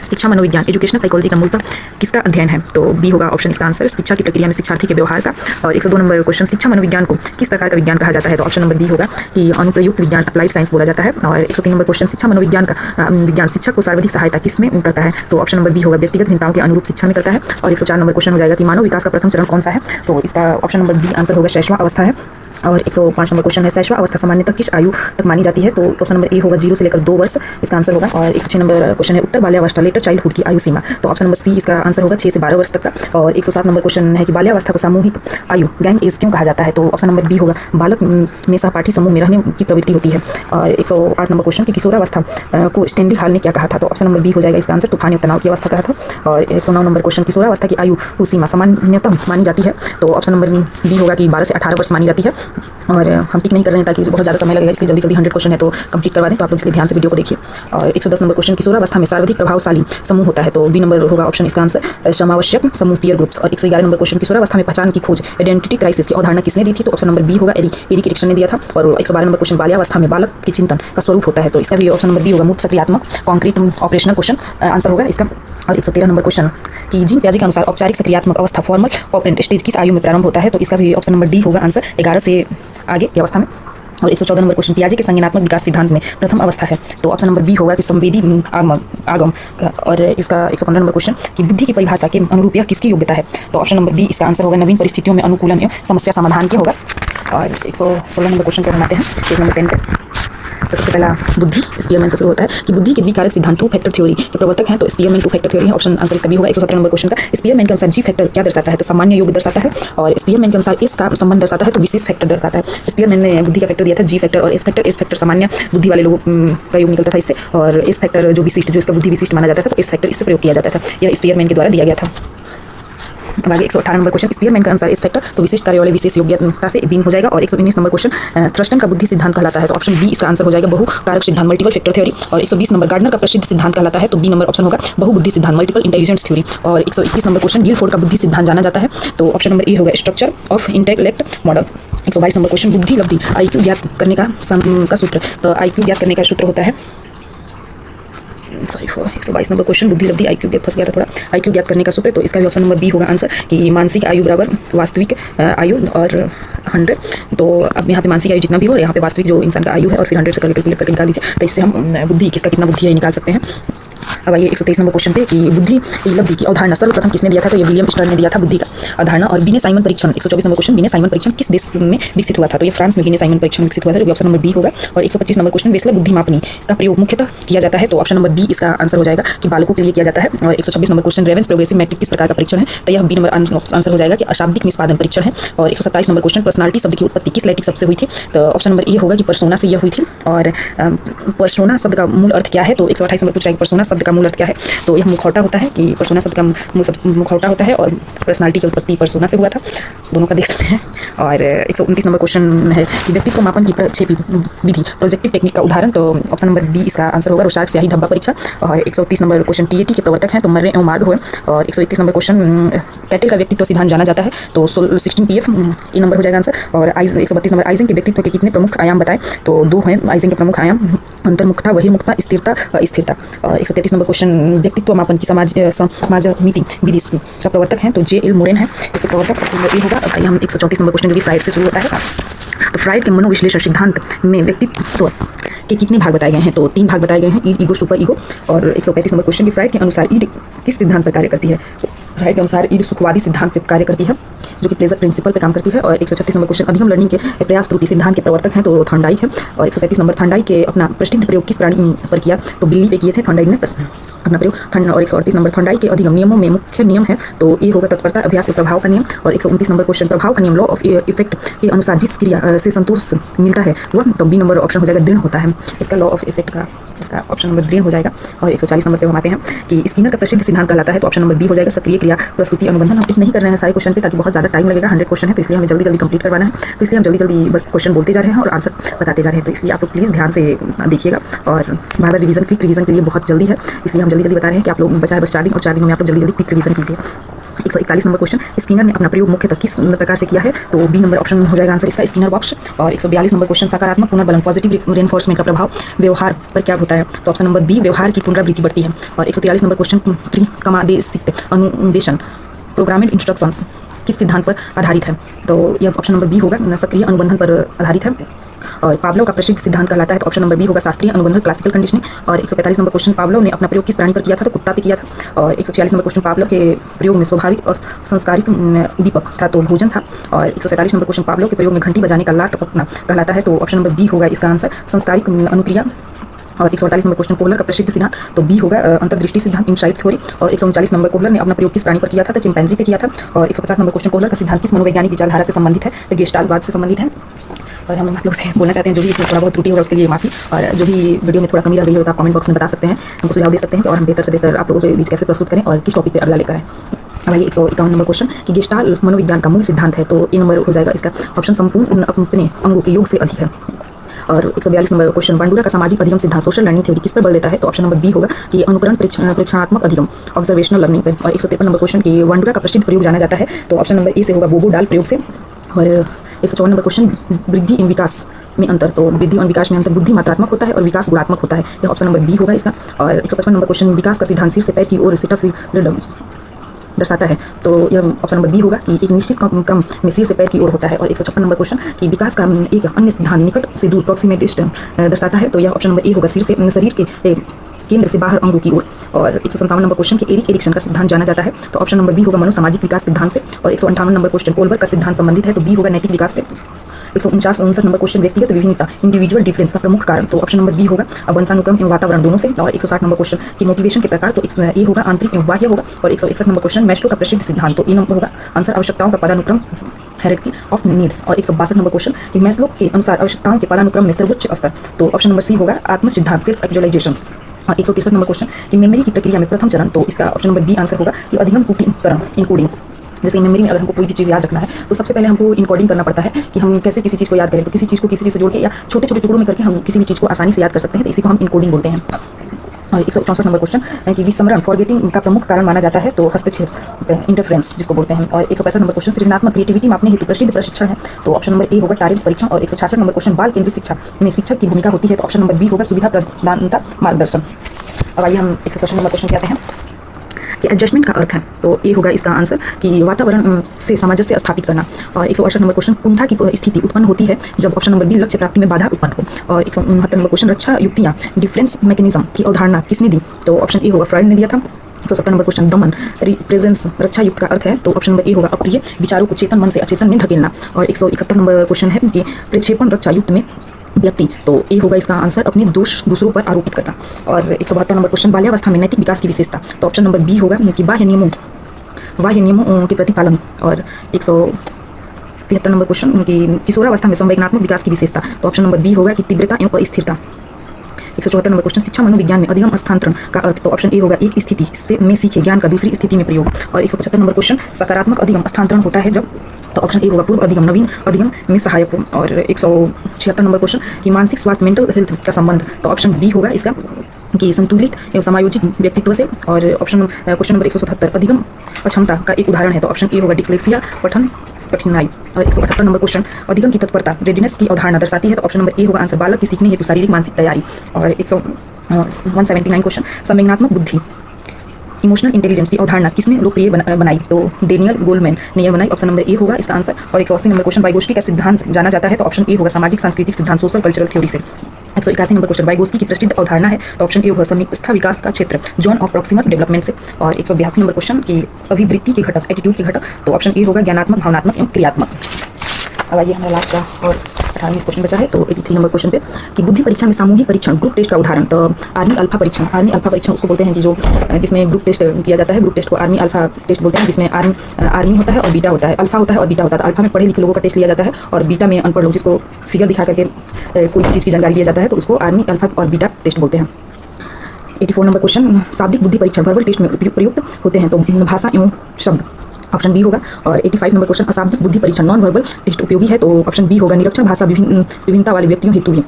शिक्षा मनोविज्ञान, एजुकेशनल साइकोलॉजी का मूलतः किसका अध्ययन है? तो बी होगा ऑप्शन इसका आंसर, शिक्षा की प्रक्रिया में शिक्षार्थी के व्यवहार का। और 102 नंबर क्वेश्चन, शिक्षा मनोविज्ञान को किस प्रकार का विज्ञान कहा जाता है? तो ऑप्शन नंबर बी होगा कि अनुप्रयुक्त विज्ञान, अप्लाइड साइंस बोला जाता है। और 103 नंबर क्वेश्चन, शिक्षा मनोविज्ञान का विज्ञान शिक्षा को सर्वाधिक सहायता किस में करता है? तो ऑप्शन नंबर बी होगा, व्यक्तिगत भिन्नताओं के अनुरूप शिक्षा में करता है। और 104 नंबर क्वेश्चन हो जाएगा कि मानव विकास का प्रथम चरण कौन सा है? तो इसका ऑप्शन नंबर बी आंसर होगा, शैशवावस्था है। और 105 नंबर क्वेश्चन है, शैशवावस्था सामान्यतः किस आयु तक मानी जाती है? तो ऑप्शन नंबर ए होगा, 0 से लेकर 2 वर्ष इसका आंसर होगा। और 106 नंबर क्वेश्चन है, उत्तर बाल्यावस्था, लेटर चाइल्डहुड की आयु सीमा। तो ऑप्शन नंबर सी इसका आंसर होगा, 6 से 12 वर्ष तक का। और 107 नंबर क्वेश्चन है कि बाल्यावस्था को सामूहिक आयु गैंग एज क्यों कहा जाता है? तो ऑप्शन नंबर बी होगा, बालक में सहपाठी समूह में रहने की प्रवृत्ति होती है। और 108 नंबर क्वेश्चन की किशोरावस्था को स्टैनली हॉल ने क्या कहा था? तो ऑप्शन नंबर बी हो जाएगा इसका आंसर, तूफान या तनाव की अवस्था कहा था। और 109 नंबर क्वेश्चन, किशोरावस्था की आयु सीमा सामान्यतः मानी जाती है? तो ऑप्शन नंबर बी होगा कि 12 से 18 फर्स्ट मानी जाती है। और हम टिक नहीं कर रहे हैं ताकि बहुत ज़्यादा समय लगेगा, इसलिए जल्दी जल्दी 100 क्वेश्चन है तो कंप्लीट करवा दें। तो आप लोग इसलिए ध्यान से वीडियो को देखिए। और 110 नंबर क्वेश्चन, किशोरावस्था में सर्वाधिक प्रभावशाली समूह होता है, तो बी नंबर होगा ऑप्शन इसका आंसर समावश्यक समूह पीयर ग्रुप्स। और 111 नंबर क्वेश्चन, किशोरावस्था में पहचान की खोज आइडेंटिटी क्राइसिस की अवधारणा किसने दी थी, तो ऑप्शन नंबर बी होगा एरिक एरिक्सन ने दिया था। और 112 नंबर क्वेश्चन, बाल्यावस्था में बालक के चिंतन का स्वरूप होता है, तो इसका भी ऑप्शन नंबर बी होगा मूर्त सक्रियात्मक कॉन्क्रीट ऑपरेशनल क्वेश्चन आंसर होगा इसका। और 113 नंबर क्वेश्चन कि जीन पियाजे के अनुसार औपचारिक सक्रियात्मक अवस्था फॉर्मल ऑपरेंट स्टेज किस आयु में प्रारंभ होता है, तो इसका भी ऑप्शन नंबर डी होगा आंसर 11 से आगे की अवस्था में। और 114 नंबर क्वेश्चन, पियाजे के संज्ञानात्मक विकास सिद्धांत में प्रथम अवस्था है, तो ऑप्शन नंबर बी होगा कि संवेदी आगम। और इसका 115 नंबर क्वेश्चन कि बुद्धि की परिभाषा के अनुरूप यह किसकी योग्यता है, तो ऑप्शन नंबर बी इसका आंसर होगा नवीन परिस्थितियों में अनुकूलन एवं समस्या समाधान के होगा। और 116 नंबर क्वेश्चन को बनाते हैं पेज नंबर 10 पे। तो सबसे पहला बुद्धि स्पीयरमैन से शुरू होता है कि बुद्धि के द्विकारक सिद्धांत टू फैक्टर थ्योरी के प्रवर्तक हैं, तो स्पीयरमैन टू फैक्टर थ्योरी है, ऑप्शन आंसर इसका भी होगा। 117 नंबर क्वेश्चन का स्पीयरमैन के अनुसार जी फैक्टर क्या दर्शाता है, तो सामान्य योग दर्शाता है। और स्पीयरमैन के अनुसार एस का संबंध दर्शाता है, तो विशेष फैक्टर दर्शाता है। स्पीयरमैन ने बुद्धि का फैक्टर दिया था जी फैक्टर और एस फैक्टर सामान्य बुद्धि वाले लोगों का योग निकलता था इससे। और एस फैक्टर जो विशिष्ट, जो इसका बुद्धि विशिष्ट माना जाता था, तो एस फैक्टर इस पर प्रयोग किया जाता था, यह स्पीयरमैन के द्वारा दिया गया था। आगे 118 नंबर क्वेश्चन, स्पीयरमैन के अनुसार इस फैक्टर तो विशिष्ट कार्य वाले विशेष योग्यता से भिन्न हो जाएगा। और 119 नंबर क्वेश्चन, थ्रस्टन का बुद्धि सिद्धांत कहलाता है, तो ऑप्शन बी इसका आंसर हो जाएगा बहु कारक सिद्धांत मल्टीपल फैक्टर थ्योरी। और 120 नंबर गार्डनर का प्रसिद्ध सिद्धांत कहलाता है, तो बी नंबर ऑप्शन होगा बहु बुद्धि सिद्धांत मल्टीपल इंटेलिजेंस थ्योरी। और 121 नंबर क्वेश्चन, गिलफोर्ड का बुद्धि सिद्धांत जाना जाता है, तो ऑप्शन नंबर ए होगा structure of intellect model. 122 number question, बुद्धि लब्धि IQ ज्ञात करने का सूत्र, तो IQ ज्ञात करने का सूत्र होता है 122 नंबर क्वेश्चन, बुद्धि लब्धि IQ ज्ञात, फंस गया था थोड़ा, IQ ज्ञात करने का सूत्र, तो इसका भी ऑप्शन नंबर बी होगा आंसर कि मानसिक आयु बराबर वास्तविक आयु और 100। तो अब यहाँ पे मानसिक आयु जितना भी हो और यहाँ पे वास्तविक जो इंसान का आयु है और फिर 100 से कैलकुलेट करके निकाल दीजिए, तो इससे हम बुद्धि किसका कितना बुद्धि है निकाल सकते हैं। अब आइए 123 नंबर क्वेश्चन पे कि बुद्धि लब्धि की अवधारणा सर्वप्रथम किसने दिया था, तो ये विलियम स्टर्न ने दिया था बुद्धि का अवधारणा। और बिने साइमन परीक्षण 124 नंबर क्वेश्चन, बिने साइमन परीक्षण किस देश में विकसित हुआ था, तो ये फ्रांस में बिने साइमन परीक्षण विकसित हुआ था, जो ऑप्शन नंबर बी होगा। और 125 नंबर क्वेश्चन, वेस्लर बुद्धि मापनी का प्रयोग मुख्यतः किया जाता है, तो ऑप्शन नंबर बी इसका आंसर हो जाएगा कि बालकों के लिए किया जाता है। और 126 number question, Raven's progressive matrix किस प्रकार का परीक्षण है, तो यह बी नंबर आंसर हो जाएगा कि अशाब्दिक निष्पादन परीक्षण है। और 127 नंबर क्वेश्चन, पर्सनालिटी शब्द की उत्पत्ति किस लैटिक शब्द से हुई थी, तो ऑप्शन नंबर ए होगा कि पर्सोना से यह हुई थी। और पर्सोना शब्द का मूल अर्थ क्या है, तो 128 नंबर पूछा है पर्सोना शब्द का मूल अर्थ क्या है, तो यह मुखौटा होता है कि पर्सोना शब्द का मुखौटा होता है और पर्सनालिटी की उत्पत्ति पर्सोना से हुआ था, दोनों का देख सकते हैं। और 129 नंबर क्वेश्चन है कि व्यक्तित्व मापन की प्रक्षेपी विधि प्रोजेक्टिव टेक्निक का उदाहरण, तो ऑप्शन नंबर बी इसका आंसर होगा रोशार्क स्याही धब्बा परीक्षा। और 130 नंबर क्वेश्चन, TAT के प्रवर्तक हैं, तो मर्रे एवं मार्ग है। और 131 नंबर क्वेश्चन, कैटल का व्यक्तित्व सिद्धांत जाना जाता है, तो 16 PF ये नंबर हो जाएगा आंसर। और 132 नंबर, आइजन के व्यक्तित्व के कितने प्रमुख आयाम बताएं, तो 2 हैं आइजन के प्रमुख आयाम, अंतर्मुखता, बहिर्मुखता, स्थिरता, अस्थिरता। और 133 नंबर क्वेश्चन, व्यक्तित्व मापन की समाजमिति विधि का प्रवर्तक हैं, तो JL मोरेन है इसके प्रवर्तक, ऑप्शन नंबर ए होगा। अब हम 134 नंबर क्वेश्चन जो भी फ्राइड से शुरू होता है, तो फ्राइड के मनोविश्लेषण सिद्धांत में व्यक्तित्व के कितने भाग बताए गए हैं, तो 3 भाग बताए गए हैं, ईड, ईगो, सुपर ईगो। और 135 नंबर क्वेश्चन की फ्राइड के अनुसार ईड किस सिद्धांत पर कार्य करती है, फ्राइड के अनुसार ईड सुखवादी सिद्धांत पर कार्य करती है, जो कि प्लेजर प्रिंसिपल पे काम करती है। और 136 नंबर क्वेश्चन, अधिगम लर्निंग के प्रयास त्रुटि सिद्धांत के प्रवर्तक हैं, तो थॉर्नडाइक है। और 137 नंबर, थॉर्नडाइक के अपना प्रसिद्ध प्रयोग किस प्राणी पर किया, तो बिल्ली पे किए थे थॉर्नडाइक ने अपना प्रयोग। और 138 नंबर, थॉर्नडाइक के अधिगम नियमों में मुख्य नियम है, तो ये होगा तत्परता, अभ्यास और प्रभाव का नियम। और 129 नंबर क्वेश्चन, प्रभाव का नियम लॉ ऑफ इफेक्ट के अनुसार जिस क्रिया से संतोष मिलता है वह, तो बी नंबर ऑप्शन हो जाएगा दृढ़ होता है, इसका लॉ ऑफ इफेक्ट का इसका ऑप्शन नंबर दृढ़ हो जाएगा। और 140 नंबर पे हम आते हैं कि स्किनर का प्रसिद्ध सिद्धांत कहलाता है, तो ऑप्शन नंबर बी हो जाएगा सक्रिय क्रिया प्रस्तुति अनुबंधन। हम टिक नहीं कर रहे हैं सारे क्वेश्चन पे ताकि बहुत ज़्यादा टाइम लगेगा, 100 क्वेश्चन है, तो इसलिए हमें जल्दी जल्दी कंप्लीट करवाना है, तो इसलिए हम जल्दी जल्दी बस क्वेश्चन बोलते जा रहे हैं और आंसर बताते जा रहे हैं, तो इसलिए आप लोग प्लीज़ ध्यान से देखिएगा। और बार बार रिवीजन, क्विक रिवीजन के लिए बहुत जल्दी है, इसलिए हम जल्दी जल्दी बता रहे हैं कि आप लोग बचा है बस चार्जिंग, और चार्जिंग में आप लोग जल्दी जल्दी क्विक रिवीजन कीजिए। 141 नंबर क्वेश्चन, स्किनर ने अपना प्रयोग मुख्यतः किस प्रकार से किया है, तो बी नंबर ऑप्शन हो जाएगा आंसर इसका, स्किनर बॉक्स। और 142 नंबर क्वेश्चन, सकारात्मक पुनर्बलन पॉजिटिव रेनफोर्समेंट का प्रभाव व्यवहार पर क्या होता है, तो ऑप्शन नंबर बी व्यवहार की पुनरावृत्ति बढ़ती है। और 143 नंबर क्वेश्चन, त्रिकमादेशित अनुदेशन प्रोग्रामेड इंस्ट्रक्शंस किस सिद्धांत पर आधारित है, तो यह ऑप्शन नंबर बी होगा सक्रिय अनुबंधन पर आधारित है। और पावलोव का प्रसिद्ध सिद्धांत कहलाता है, तो ऑप्शन नंबर बी होगा शास्त्रीय अनुबंधन क्लासिकल कंडीशनिंग। और 145 नंबर क्वेश्चन, पावलोव ने अपना प्रयोग किस प्राणी पर किया था, तो कुत्ता पे किया था। और 146 नंबर क्वेश्चन, पावलोव के प्रयोग में स्वाभाविक संस्कारिक उद्दीपक था, तो भोजन था। और 147 नंबर क्वेश्चन, पावलोव के प्रयोग में घंटी बजाने का लाट टपकना कहलाता है, तो ऑप्शन नंबर बी होगा इसका आंसर संस्कारिक अनुक्रिया। और 148 नंबर क्वेश्चन, कोहलर का प्रसिद्ध सिद्धांत, तो बी होगा अंतर्दृष्टि सिद्धांत, इनसाइट थ्योरी। और 139 नंबर, कोहलर ने अपना प्रयोग किस प्राणी पर किया था, तो चिंपैंजी पे किया था। और 150 नंबर क्वेश्चन, कोहलर का सिद्धांत किस मनोवैज्ञानिक विचारधारा से संबंधित है, तो गेस्टाल्टवाद से संबंधित है। और हम आप लोग से बोलना चाहते हैं जो भी इसमें थोड़ा बहुत त्रुटि होगा उसके लिए माफ़ी, और जो भी वीडियो में थोड़ा कमी रह गई हो तो आप कमेंट बॉक्स में बता सकते हैं, हमको सुझाव दे सकते हैं कि और हम बेहतर से बेहतर आप लोगों के बीच कैसे प्रस्तुत करें और किस टॉपिक पर अगला लेकर आएँ। अब आइए 151 नंबर क्वेश्चन कि गेस्टाल्ट मनोविज्ञान का मूल सिद्धांत है, तो ए नंबर हो जाएगा इसका ऑप्शन संपूर्ण अपने अंगों के योग से अधिक है। और 142 नंबर क्वेश्चन बांडुरा का सामाजिक अधिगम सिद्धांत सोशल लर्निंग थ्योरी किस पर बल देता है, तो ऑप्शन नंबर बी होगा कि अनुकरण प्रेक्षणात्मक अधिगम ऑब्जर्वेशनल लर्निंग पर। और 153 नंबर क्वेश्चन कि बांडुरा का प्रसिद्ध प्रयोग जाना जाता है, तो ऑप्शन नंबर ए से होगा बोबो डाल प्रयोग से। और 154 नंबर क्वेश्चन वृद्धि एवं विकास में अंतर, तो वृद्धि और विकास में अंतर बुद्धि मात्रात्मक होता है और विकास गुणात्मक होता है, यह ऑप्शन नंबर बी होगा इसका। और 155 नंबर क्वेश्चन विकास का सिद्धांत सिर से पैर की ओर दर्शाता है, तो यह ऑप्शन नंबर बी होगा कि एक निश्चित क्रम में सिर से पैर की ओर होता है। और 156 नंबर क्वेश्चन कि विकास का एक अन्य सिद्धांत निकट से दूर प्रॉक्सिमेट डिस्टेंस दर्शाता है, तो यह ऑप्शन नंबर ए होगा सिर से शरीर के केंद्र से बाहर अंगों की ओर। और 157 नंबर क्वेश्चन कि एरिक एरिक्सन का सिद्धांत जाना जाता है, तो ऑप्शन नंबर बी होगा मनोसामाजिक विकास सिद्धांत से। और 158 नंबर क्वेश्चन कोलबर्ग का सिद्धांत संबंधित है, तो बी होगा नैतिक विकास से। 159 नंबर क्वेश्चन व्यक्तिगत विभिन्नता इंडिविजुअल डिफरेंस का प्रमुख कारण, तो ऑप्शन नंबर बी होगा वंशानुक्रम एवं वातावरण दोनों से। और 160 नंबर क्वेश्चन की मोटिवेशन के प्रकार, तो ए होगा आंतरिक एवं बाह्य होगा। और 161 नंबर क्वेश्चन मैस्लो का प्रसिद्ध सिद्धांत, तो ए नंबर होगा आंसर आवश्यकताओं का पदानुक्रम हायरार्की ऑफ नीड्स। और 162 नंबर क्वेश्चन कि मैस्लो के अनुसार आवश्यकताओं के पदानुक्रम में सर्वोच्च स्तर, तो ऑप्शन नंबर सी होगा आत्म सिद्धांत सेल्फ एक्चुअलाइजेशन। और 163 नंबर क्वेश्चन कि मेमोरी की प्रक्रिया में प्रथम चरण, तो इसका ऑप्शन नंबर बी आंसर होगा कि अधिगम कूटीकरण इनकोडिंग। जैसे मेमोरी में अगर हमको कोई भी चीज़ याद रखना है, तो सबसे पहले हमको इनकोडिंग करना पड़ता है कि हम कैसे किसी चीज़ को याद करें, तो किसी चीज़ को किसी चीज़ से जोड़ के या छोटे छोटे टुकड़ों में करके हम किसी भी चीज़ को आसानी से याद कर सकते हैं, तो इसी को हम इनकोडिंग बोलते हैं। और 164 नंबर क्वेश्चन कि विस्मरण फॉरगेटिंग का प्रमुख कारण माना जाता है, तो हस्तक्षेप इंटरफ्रेंस जिसको बोलते हैं। और 165 नंबर क्वेश्चन सृजनात्मक क्रिएटिविटी मापने हेतु प्रसिद्ध प्रशिक्षण है, तो ऑप्शन नंबर ए होगा टारेंस परीक्षण। और 166 नंबर क्वेश्चन बाल केंद्रित शिक्षा में शिक्षक की भूमिका होती है, तो ऑप्शन नंबर बी होगा सुविधा प्रदानता मार्गदर्शन। अब आइए हम 167 नंबर क्वेश्चन पे आते हैं कि एडजस्टमेंट का अर्थ है, तो ये होगा इसका आंसर कि वातावरण से सामंजस्य स्थापित करना। और 168 नंबर क्वेश्चन कुंठा की स्थिति उत्पन्न होती है जब ऑप्शन नंबर बी लक्ष्य प्राप्ति में बाधा उत्पन्न हो। और 169 नंबर क्वेश्चन रक्षा युक्तियाँ डिफरेंस मैकेनिज्म की अवधारणा किसने दी, तो ऑप्शन ए होगा फ्रॉइड ने दिया था। 170 नंबर क्वेश्चन दमन रिप्रेजेंस रक्षा युक्त का अर्थ है, तो ऑप्शन नंबर ए होगा अप्रिय विचारों को चेतन मन से अचेतन में धकेलना। और 171 नंबर क्वेश्चन है कि प्रक्षेपण रक्षा युक्त में व्यक्ति, तो ए होगा इसका आंसर अपने दोष दूसरों पर आरोपित करना। और 172 नंबर क्वेश्चन बाल्यावस्था में नैतिक विकास की विशेषता, तो ऑप्शन नंबर बी होगा कि बाह्य नियमों के प्रतिपालन। और 173 नंबर क्वेश्चन कि किशोरावस्था में संवेदनात्मक विकास की विशेषता, तो ऑप्शन नंबर बी होगा कि तीव्रता एवं अस्थिरता। 174 नंबर क्वेश्चन शिक्षा मनोविज्ञान में अधिगम स्थानांतरण का अर्थ, तो ऑप्शन ए होगा एक स्थिति में सीखे ज्ञान का दूसरी स्थिति में प्रयोग। और 175 नंबर क्वेश्चन सकारात्मक अधिगम स्थानांतरण होता है जब, तो ऑप्शन ए होगा पूर्व अधिगम नवीन अधिगम में सहायक हो। और 176 नंबर क्वेश्न कि मानसिक स्वास्थ्य मेंटल हेल्थ का संबंध, तो ऑप्शन बी होगा इसका कि संतुलित एवं समायोजित व्यक्तित्व से। और ऑप्शन क्वेश्चन नंबर 177 अधिगम अक्षमता का एक उदाहरण है, तो ऑप्शन ए होगा डिस्लेक्सिया पठन कठिनाई। और 178 नंबर क्वेश्चन अधिगम की तत्परता रेडिनेस की अवधारणा दर्शाती है, तो ऑप्शन नंबर ए होगा आंसर बालक की सीखने हेतु शारीरिक मानसिक तैयारी। और 179 क्वेश्चन संवेदनात्मक बुद्धि इमोशनल इंटेलिजेंस की अवधारणा किसने लोकप्रिय बनाई, तो डेनियल गोलमैन ने यह बनाई, ऑप्शन नंबर ए होगा इसका आंसर। और 180 नंबर क्वेश्चन वाइगोस्की का सिद्धांत जाना जाता है, तो ऑप्शन ए होगा सामाजिक सांस्कृतिक सिद्धांत सोशल कल्चरल थ्योरी से। 181 नंबर क्वेश्चन वाइगोस्की की प्रसिद्ध अवधारणा है, तो ऑप्शन ए होगा समीपस्था विकास का क्षेत्र जोन ऑफ प्रॉक्सिमल डेवलपमेंट से। और 182 नंबर क्वेश्चन की अभिवृत्ति के घटक एटीट्यूड के घटक, तो ऑप्शन ए होगा ज्ञानात्मक भावनात्मक एवं क्रियात्मक। अब आइए हमारा लास्ट का और 18वां क्वेश्चन बचा है, तो 83 नंबर क्वेश्चन पे कि बुद्धि परीक्षा में सामूहिक परीक्षण ग्रुप टेस्ट का उदाहरण, तो आर्मी अल्फा परीक्षण उसको बोलते हैं कि जो जिसमें ग्रुप टेस्ट किया जाता है, ग्रुप टेस्ट को आर्मी अल्फा टेस्ट बोलते हैं, जिसमें आर्मी होता है और बीटा होता है, अल्फा होता है और बीटा होता है। अल्फा में पढ़े लिखे लोगों का टेस्ट लिया जाता है और बीटा में अनपढ़ लोग जिसको फिगर दिखा करके कोई चीज़ की जानकारी लिया जाता है, तो उसको आर्मी अल्फा और बीटा टेस्ट बोलते हैं। 84 नंबर क्वेश्चन शाब्दिक बुद्धि परीक्षण वर्बल टेस्ट में प्रयुक्त होते हैं, तो भाषा एवं शब्द, ऑप्शन बी होगा। और 85 नंबर क्वेश्चन अशाब्दिक बुद्धि परीक्षण नॉन वर्बल टेस्ट उपयोगी है, तो ऑप्शन बी होगा निरक्षर भाषा विभिन्नता वाले व्यक्तियों हेतु भी।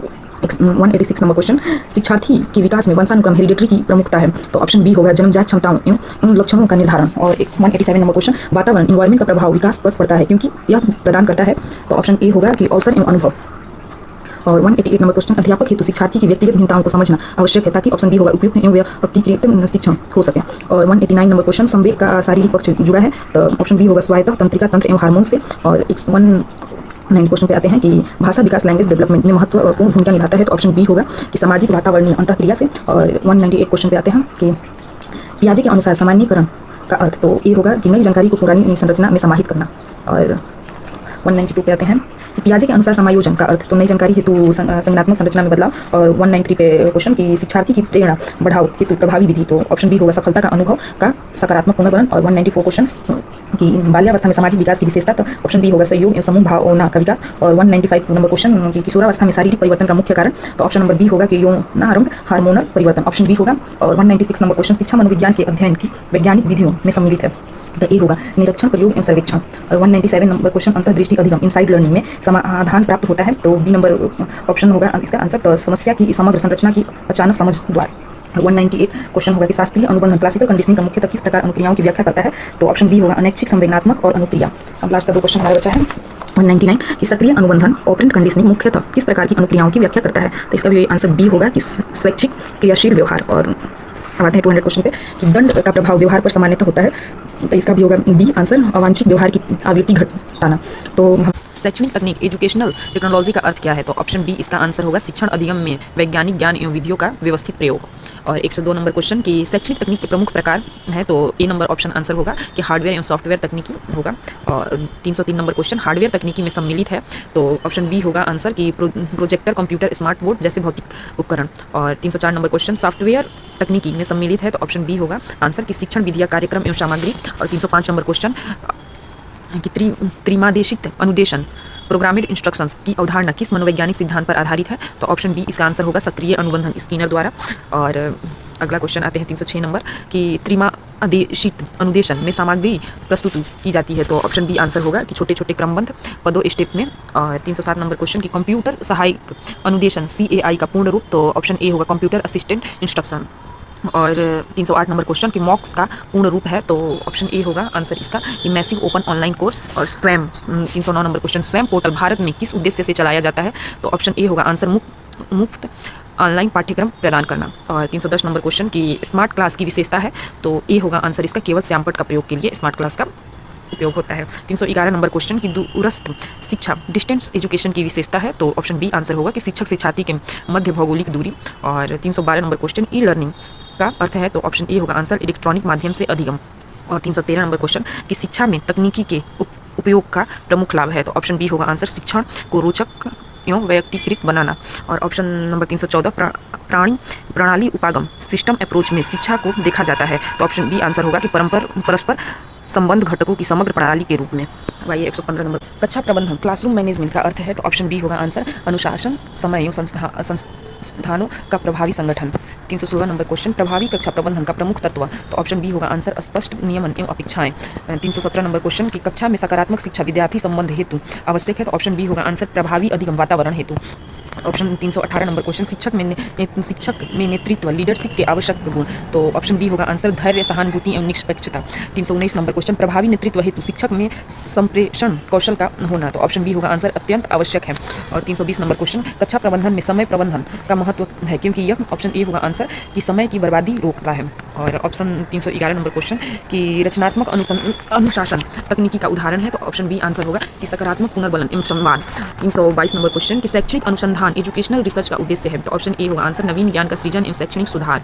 186 नंबर क्वेश्चन शिक्षार्थी के विकास में वंशानुक्रम हेरिडिटरी की प्रमुखता है, तो ऑप्शन बी होगा जन्मजात क्षमताओं एवं लक्षणों का निर्धारण। और 187 नंबर क्वेश्चन वातावरण इन्वायरमेंट का प्रभाव विकास पर पड़ता है क्योंकि यह प्रदान करता है, तो ऑप्शन ए होगा कि अवसर एवं अनुभव। और 188 नंबर क्वेश्चन अध्यापक हेतु शिक्षार्थी की व्यक्तिगत भिन्नताओं को समझना आवश्यक है ताकि ऑप्शन बी होगा उपयुक्त एवं व्यक्तिकृत शिक्षण हो सके। और 189 नंबर क्वेश्चन संवेग का शारीरिक पक्ष जुड़ा है, तो ऑप्शन बी होगा स्वायत्ता तंत्रिका तंत्र एवं हार्मोन से। और 190 क्वेश्चन पे आते हैं कि भाषा विकास लैंग्वेज डेवलपमेंट में महत्वपूर्ण भूमिका निभाता है, तो ऑप्शन बी होगा कि सामाजिक वातावरणीय अंतःक्रिया से। और 198 क्वेश्चन पे आते हैं कि पियाजे के अनुसार सामान्यीकरण का अर्थ, तो ये होगा कि नई जानकारी को पुरानी संरचना में समाहित करना। और 192 पे आते हैं पियाजे के अनुसार समायोजन का अर्थ, तो नई जानकारी हेतु संज्ञानात्मक संरचना में बदलाव। और 193 पे क्वेश्चन की शिक्षार्थी की प्रेरणा बढ़ाओ हेतु प्रभावी विधि, तो ऑप्शन बी होगा सफलता का अनुभव का सकारात्मक पुनर्वरण। और 194 क्वेश्चन कि बाल्यावस्था में सामाजिक विकास की विशेषता, तो ऑप्शन बी होगा सहयोग एवं समूह भावना का विकास। और 195 नंबर क्वेश्चन की किशोरावस्था में शारीरिक परिवर्तन का मुख्य कारण, तो ऑप्शन नंबर बी होगा कि यौनारंभ हार्मोनल परिवर्तन, ऑप्शन बी होगा। और 196 नंबर क्वेश्चन शिक्षा मनोविज्ञान के अध्ययन की वैज्ञानिक विधियों में सम्मिलित है, द ए होगा निरीक्षण प्रयोग एवं सर्वेक्षण। और 197 नंबर क्वेश्चन अंतर्दृष्टि अधिगम इनसाइड लर्निंग में समाधान प्राप्त होता है, तो बी नंबर ऑप्शन होगा इसका आंसर। तो समस्या की समग्र संरचना की अचानक समझ द्वारा। 198 क्वेश्चन होगा कि शास्त्रीय अनुबंधन क्लासिकल कंडीशनिंग का मुख्यतः किस प्रकार अनुक्रियाओं की व्याख्या करता है, तो ऑप्शन बी होगा अनैच्छिक संवेदनात्मक और अनुक्रिया। अब लास्ट का 2 क्वेश्चन हमारा बचा है 199 कि सक्रिय अनुबंधन ऑपरेंट कंडीशनिंग मुख्यतः किस प्रकार की अनुक्रियाओं की व्याख्या करता है, तो इसका भी आंसर बी होगा कि स्वैच्छिक क्रियाशील व्यवहार। और अब आते हैं 200 क्वेश्चन पे कि दंड का प्रभाव व्यवहार पर सामान्यतः होता है, तो इसका भी होगा बी आंसर अवांछित व्यवहार की आवृत्ति घटाना। तो शैक्षणिक तकनीक एजुकेशनल टेक्नोलॉजी का अर्थ क्या है, तो ऑप्शन बी इसका आंसर होगा शिक्षण अधिगम में वैज्ञानिक ज्ञान एवं विधियों का व्यवस्थित प्रयोग। और 102 नंबर क्वेश्चन की शैक्षणिक तकनीक के प्रमुख प्रकार है, तो ए नंबर ऑप्शन आंसर होगा कि हार्डवेयर एवं सॉफ्टवेयर तकनीकी होगा। और 303 नंबर क्वेश्चन हार्डवेयर तकनीकी में सम्मिलित है, तो ऑप्शन बी होगा आंसर कि प्रोजेक्टर, कंप्यूटर, स्मार्ट बोर्ड जैसे भौतिक उपकरण। और 304 नंबर क्वेश्चन सॉफ्टवेयर तकनीकी में सम्मिलित है, तो ऑप्शन बी होगा आंसर कि शिक्षण विधिया कार्यक्रम एवं सामग्री। और 305 नंबर क्वेश्चन कि त्रिमादेशित अनुदेशन प्रोग्रामेड इंस्ट्रक्शंस की अवधारणा किस मनोवैज्ञानिक सिद्धांत पर आधारित है, तो ऑप्शन बी इसका आंसर होगा सक्रिय अनुबंधन स्किनर द्वारा। और अगला क्वेश्चन आते हैं 306 नंबर कि त्रिमादेशित अनुदेशन में सामग्री प्रस्तुत की जाती है, तो ऑप्शन बी आंसर होगा कि छोटे छोटे क्रमबद्ध पदों स्टेप में। और 307 नंबर क्वेश्चन की कंप्यूटर सहायक अनुदेशन CAI का पूर्ण रूप, तो ऑप्शन ए होगा कंप्यूटर असिस्टेंट इंस्ट्रक्शन। और 308 नंबर क्वेश्चन कि मॉक्स का पूर्ण रूप है, तो ऑप्शन ए होगा आंसर इसका कि मैसिव ओपन ऑनलाइन कोर्स। और स्वयं 309 नंबर क्वेश्चन स्वयं पोर्टल भारत में किस उद्देश्य से चलाया जाता है, तो ऑप्शन ए होगा आंसर मुफ्त ऑनलाइन पाठ्यक्रम प्रदान करना। और 310 नंबर क्वेश्चन की स्मार्ट क्लास की विशेषता है, तो ए होगा आंसर इसका केवल श्यामपट्ट का प्रयोग के लिए स्मार्ट क्लास का उपयोग होता है। 311 नंबर क्वेश्चन की दूरस्थ शिक्षा डिस्टेंस एजुकेशन की विशेषता है, तो ऑप्शन बी आंसर होगा कि शिक्षक से छात्र के मध्य भौगोलिक दूरी। और 312 नंबर क्वेश्चन ई लर्निंग का अर्थ है, तो ऑप्शन ए होगा आंसर इलेक्ट्रॉनिक माध्यम से अधिगम। और 313 नंबर क्वेश्चन कि शिक्षा में तकनीकी के उपयोग का प्रमुख लाभ है, तो ऑप्शन बी होगा आंसर शिक्षण को रोचक एवं व्यक्तिकृत बनाना। और ऑप्शन नंबर 314 प्रणाली उपागम सिस्टम अप्रोच में शिक्षा को देखा जाता है, तो ऑप्शन बी आंसर होगा कि परस्पर संबंध घटकों की समग्र प्रणाली के रूप में। वाइए 115 नंबर कक्षा प्रबंधन क्लासरूम मैनेजमेंट का अर्थ है, तो ऑप्शन बी होगा आंसर अनुशासन समय एवं संस्थानों का प्रभावी संगठन। 316 नंबर क्वेश्चन प्रभावी कक्षा प्रबंधन का प्रमुख तत्व, तो ऑप्शन बी होगा आंसर स्पष्ट नियमन एवं अपेक्षाएं। 317 नंबर क्वेश्चन की कक्षा में सकारात्मक शिक्षा विद्यार्थी संबंध हेतु आवश्यक है, तो ऑप्शन बी होगा आंसर प्रभावी अधिगम वातावरण हेतु। ऑप्शन 318 नंबर क्वेश्चन शिक्षक में नेतृत्व लीडरशिप के आवश्यक गुण, तो ऑप्शन बी होगा आंसर धैर्य सहानुभूति एवं निष्पक्षता। 319 नंबर क्वेश्चन प्रभावी नेतृत्व हेतु शिक्षक में संप्रेषण कौशल का होना, तो ऑप्शन बी होगा आंसर अत्यंत आवश्यक है। और 320 नंबर क्वेश्चन कक्षा प्रबंधन में समय प्रबंधन का महत्व है, क्योंकि यह ऑप्शन ए होगा आंसर कि समय की बर्बादी रोकता है। और ऑप्शन 311 नंबर क्वेश्चन कि रचनात्मक अनुशासन तकनीकी का उदाहरण है, तो ऑप्शन बी आंसर होगा कि सकारात्मक पुनर्बलन एवं संवाद। 322 नंबर क्वेश्चन कि शैक्षणिक अनुसंधान एजुकेशनल रिसर्च का उद्देश्य है, तो ऑप्शन ए होगा आंसर नवीन ज्ञान का सृजन एवं शैक्षणिक सुधार।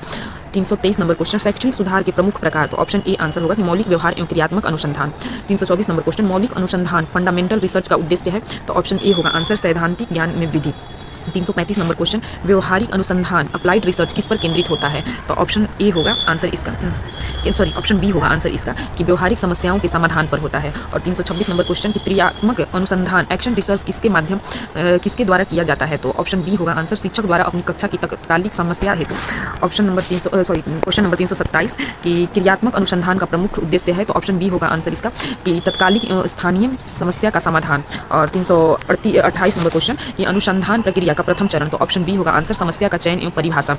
323 नंबर क्वेश्चन शैक्षणिक सुधार के प्रमुख प्रकार, तो ऑप्शन ए आंसर होगा कि मौलिक व्यवहार एवं क्रियात्मक अनुसंधान। 324 नंबर क्वेश्चन मौलिक अनुसंधान फंडामेंटल रिसर्च का उद्देश्य है, तो ऑप्शन ए होगा आंसर सैद्धांतिक ज्ञान में वृद्धि। 335 नंबर क्वेश्चन व्यवहारिक अनुसंधान अप्लाइड रिसर्च किस पर केंद्रित होता है, तो ऑप्शन ए होगा आंसर इसका ऑप्शन बी होगा आंसर इसका कि व्यवहारिक समस्याओं के समाधान पर होता है। और 326 नंबर क्वेश्चन की क्रियात्मक अनुसंधान एक्शन रिसर्च किसके द्वारा किया जाता है, तो ऑप्शन बी होगा आंसर शिक्षक द्वारा अपनी कक्षा की तत्कालिक समस्या हेतु। क्वेश्चन नंबर 327 कि क्रियात्मक अनुसंधान का प्रमुख उद्देश्य है, तो ऑप्शन बी होगा आंसर इसका कि तत्कालिक स्थानीय समस्या का समाधान। और 328 नंबर क्वेश्चन कि अनुसंधान प्रक्रिया का प्रथम चरण, तो ऑप्शन बी होगा आंसर समस्या का चयन एवं परिभाषा।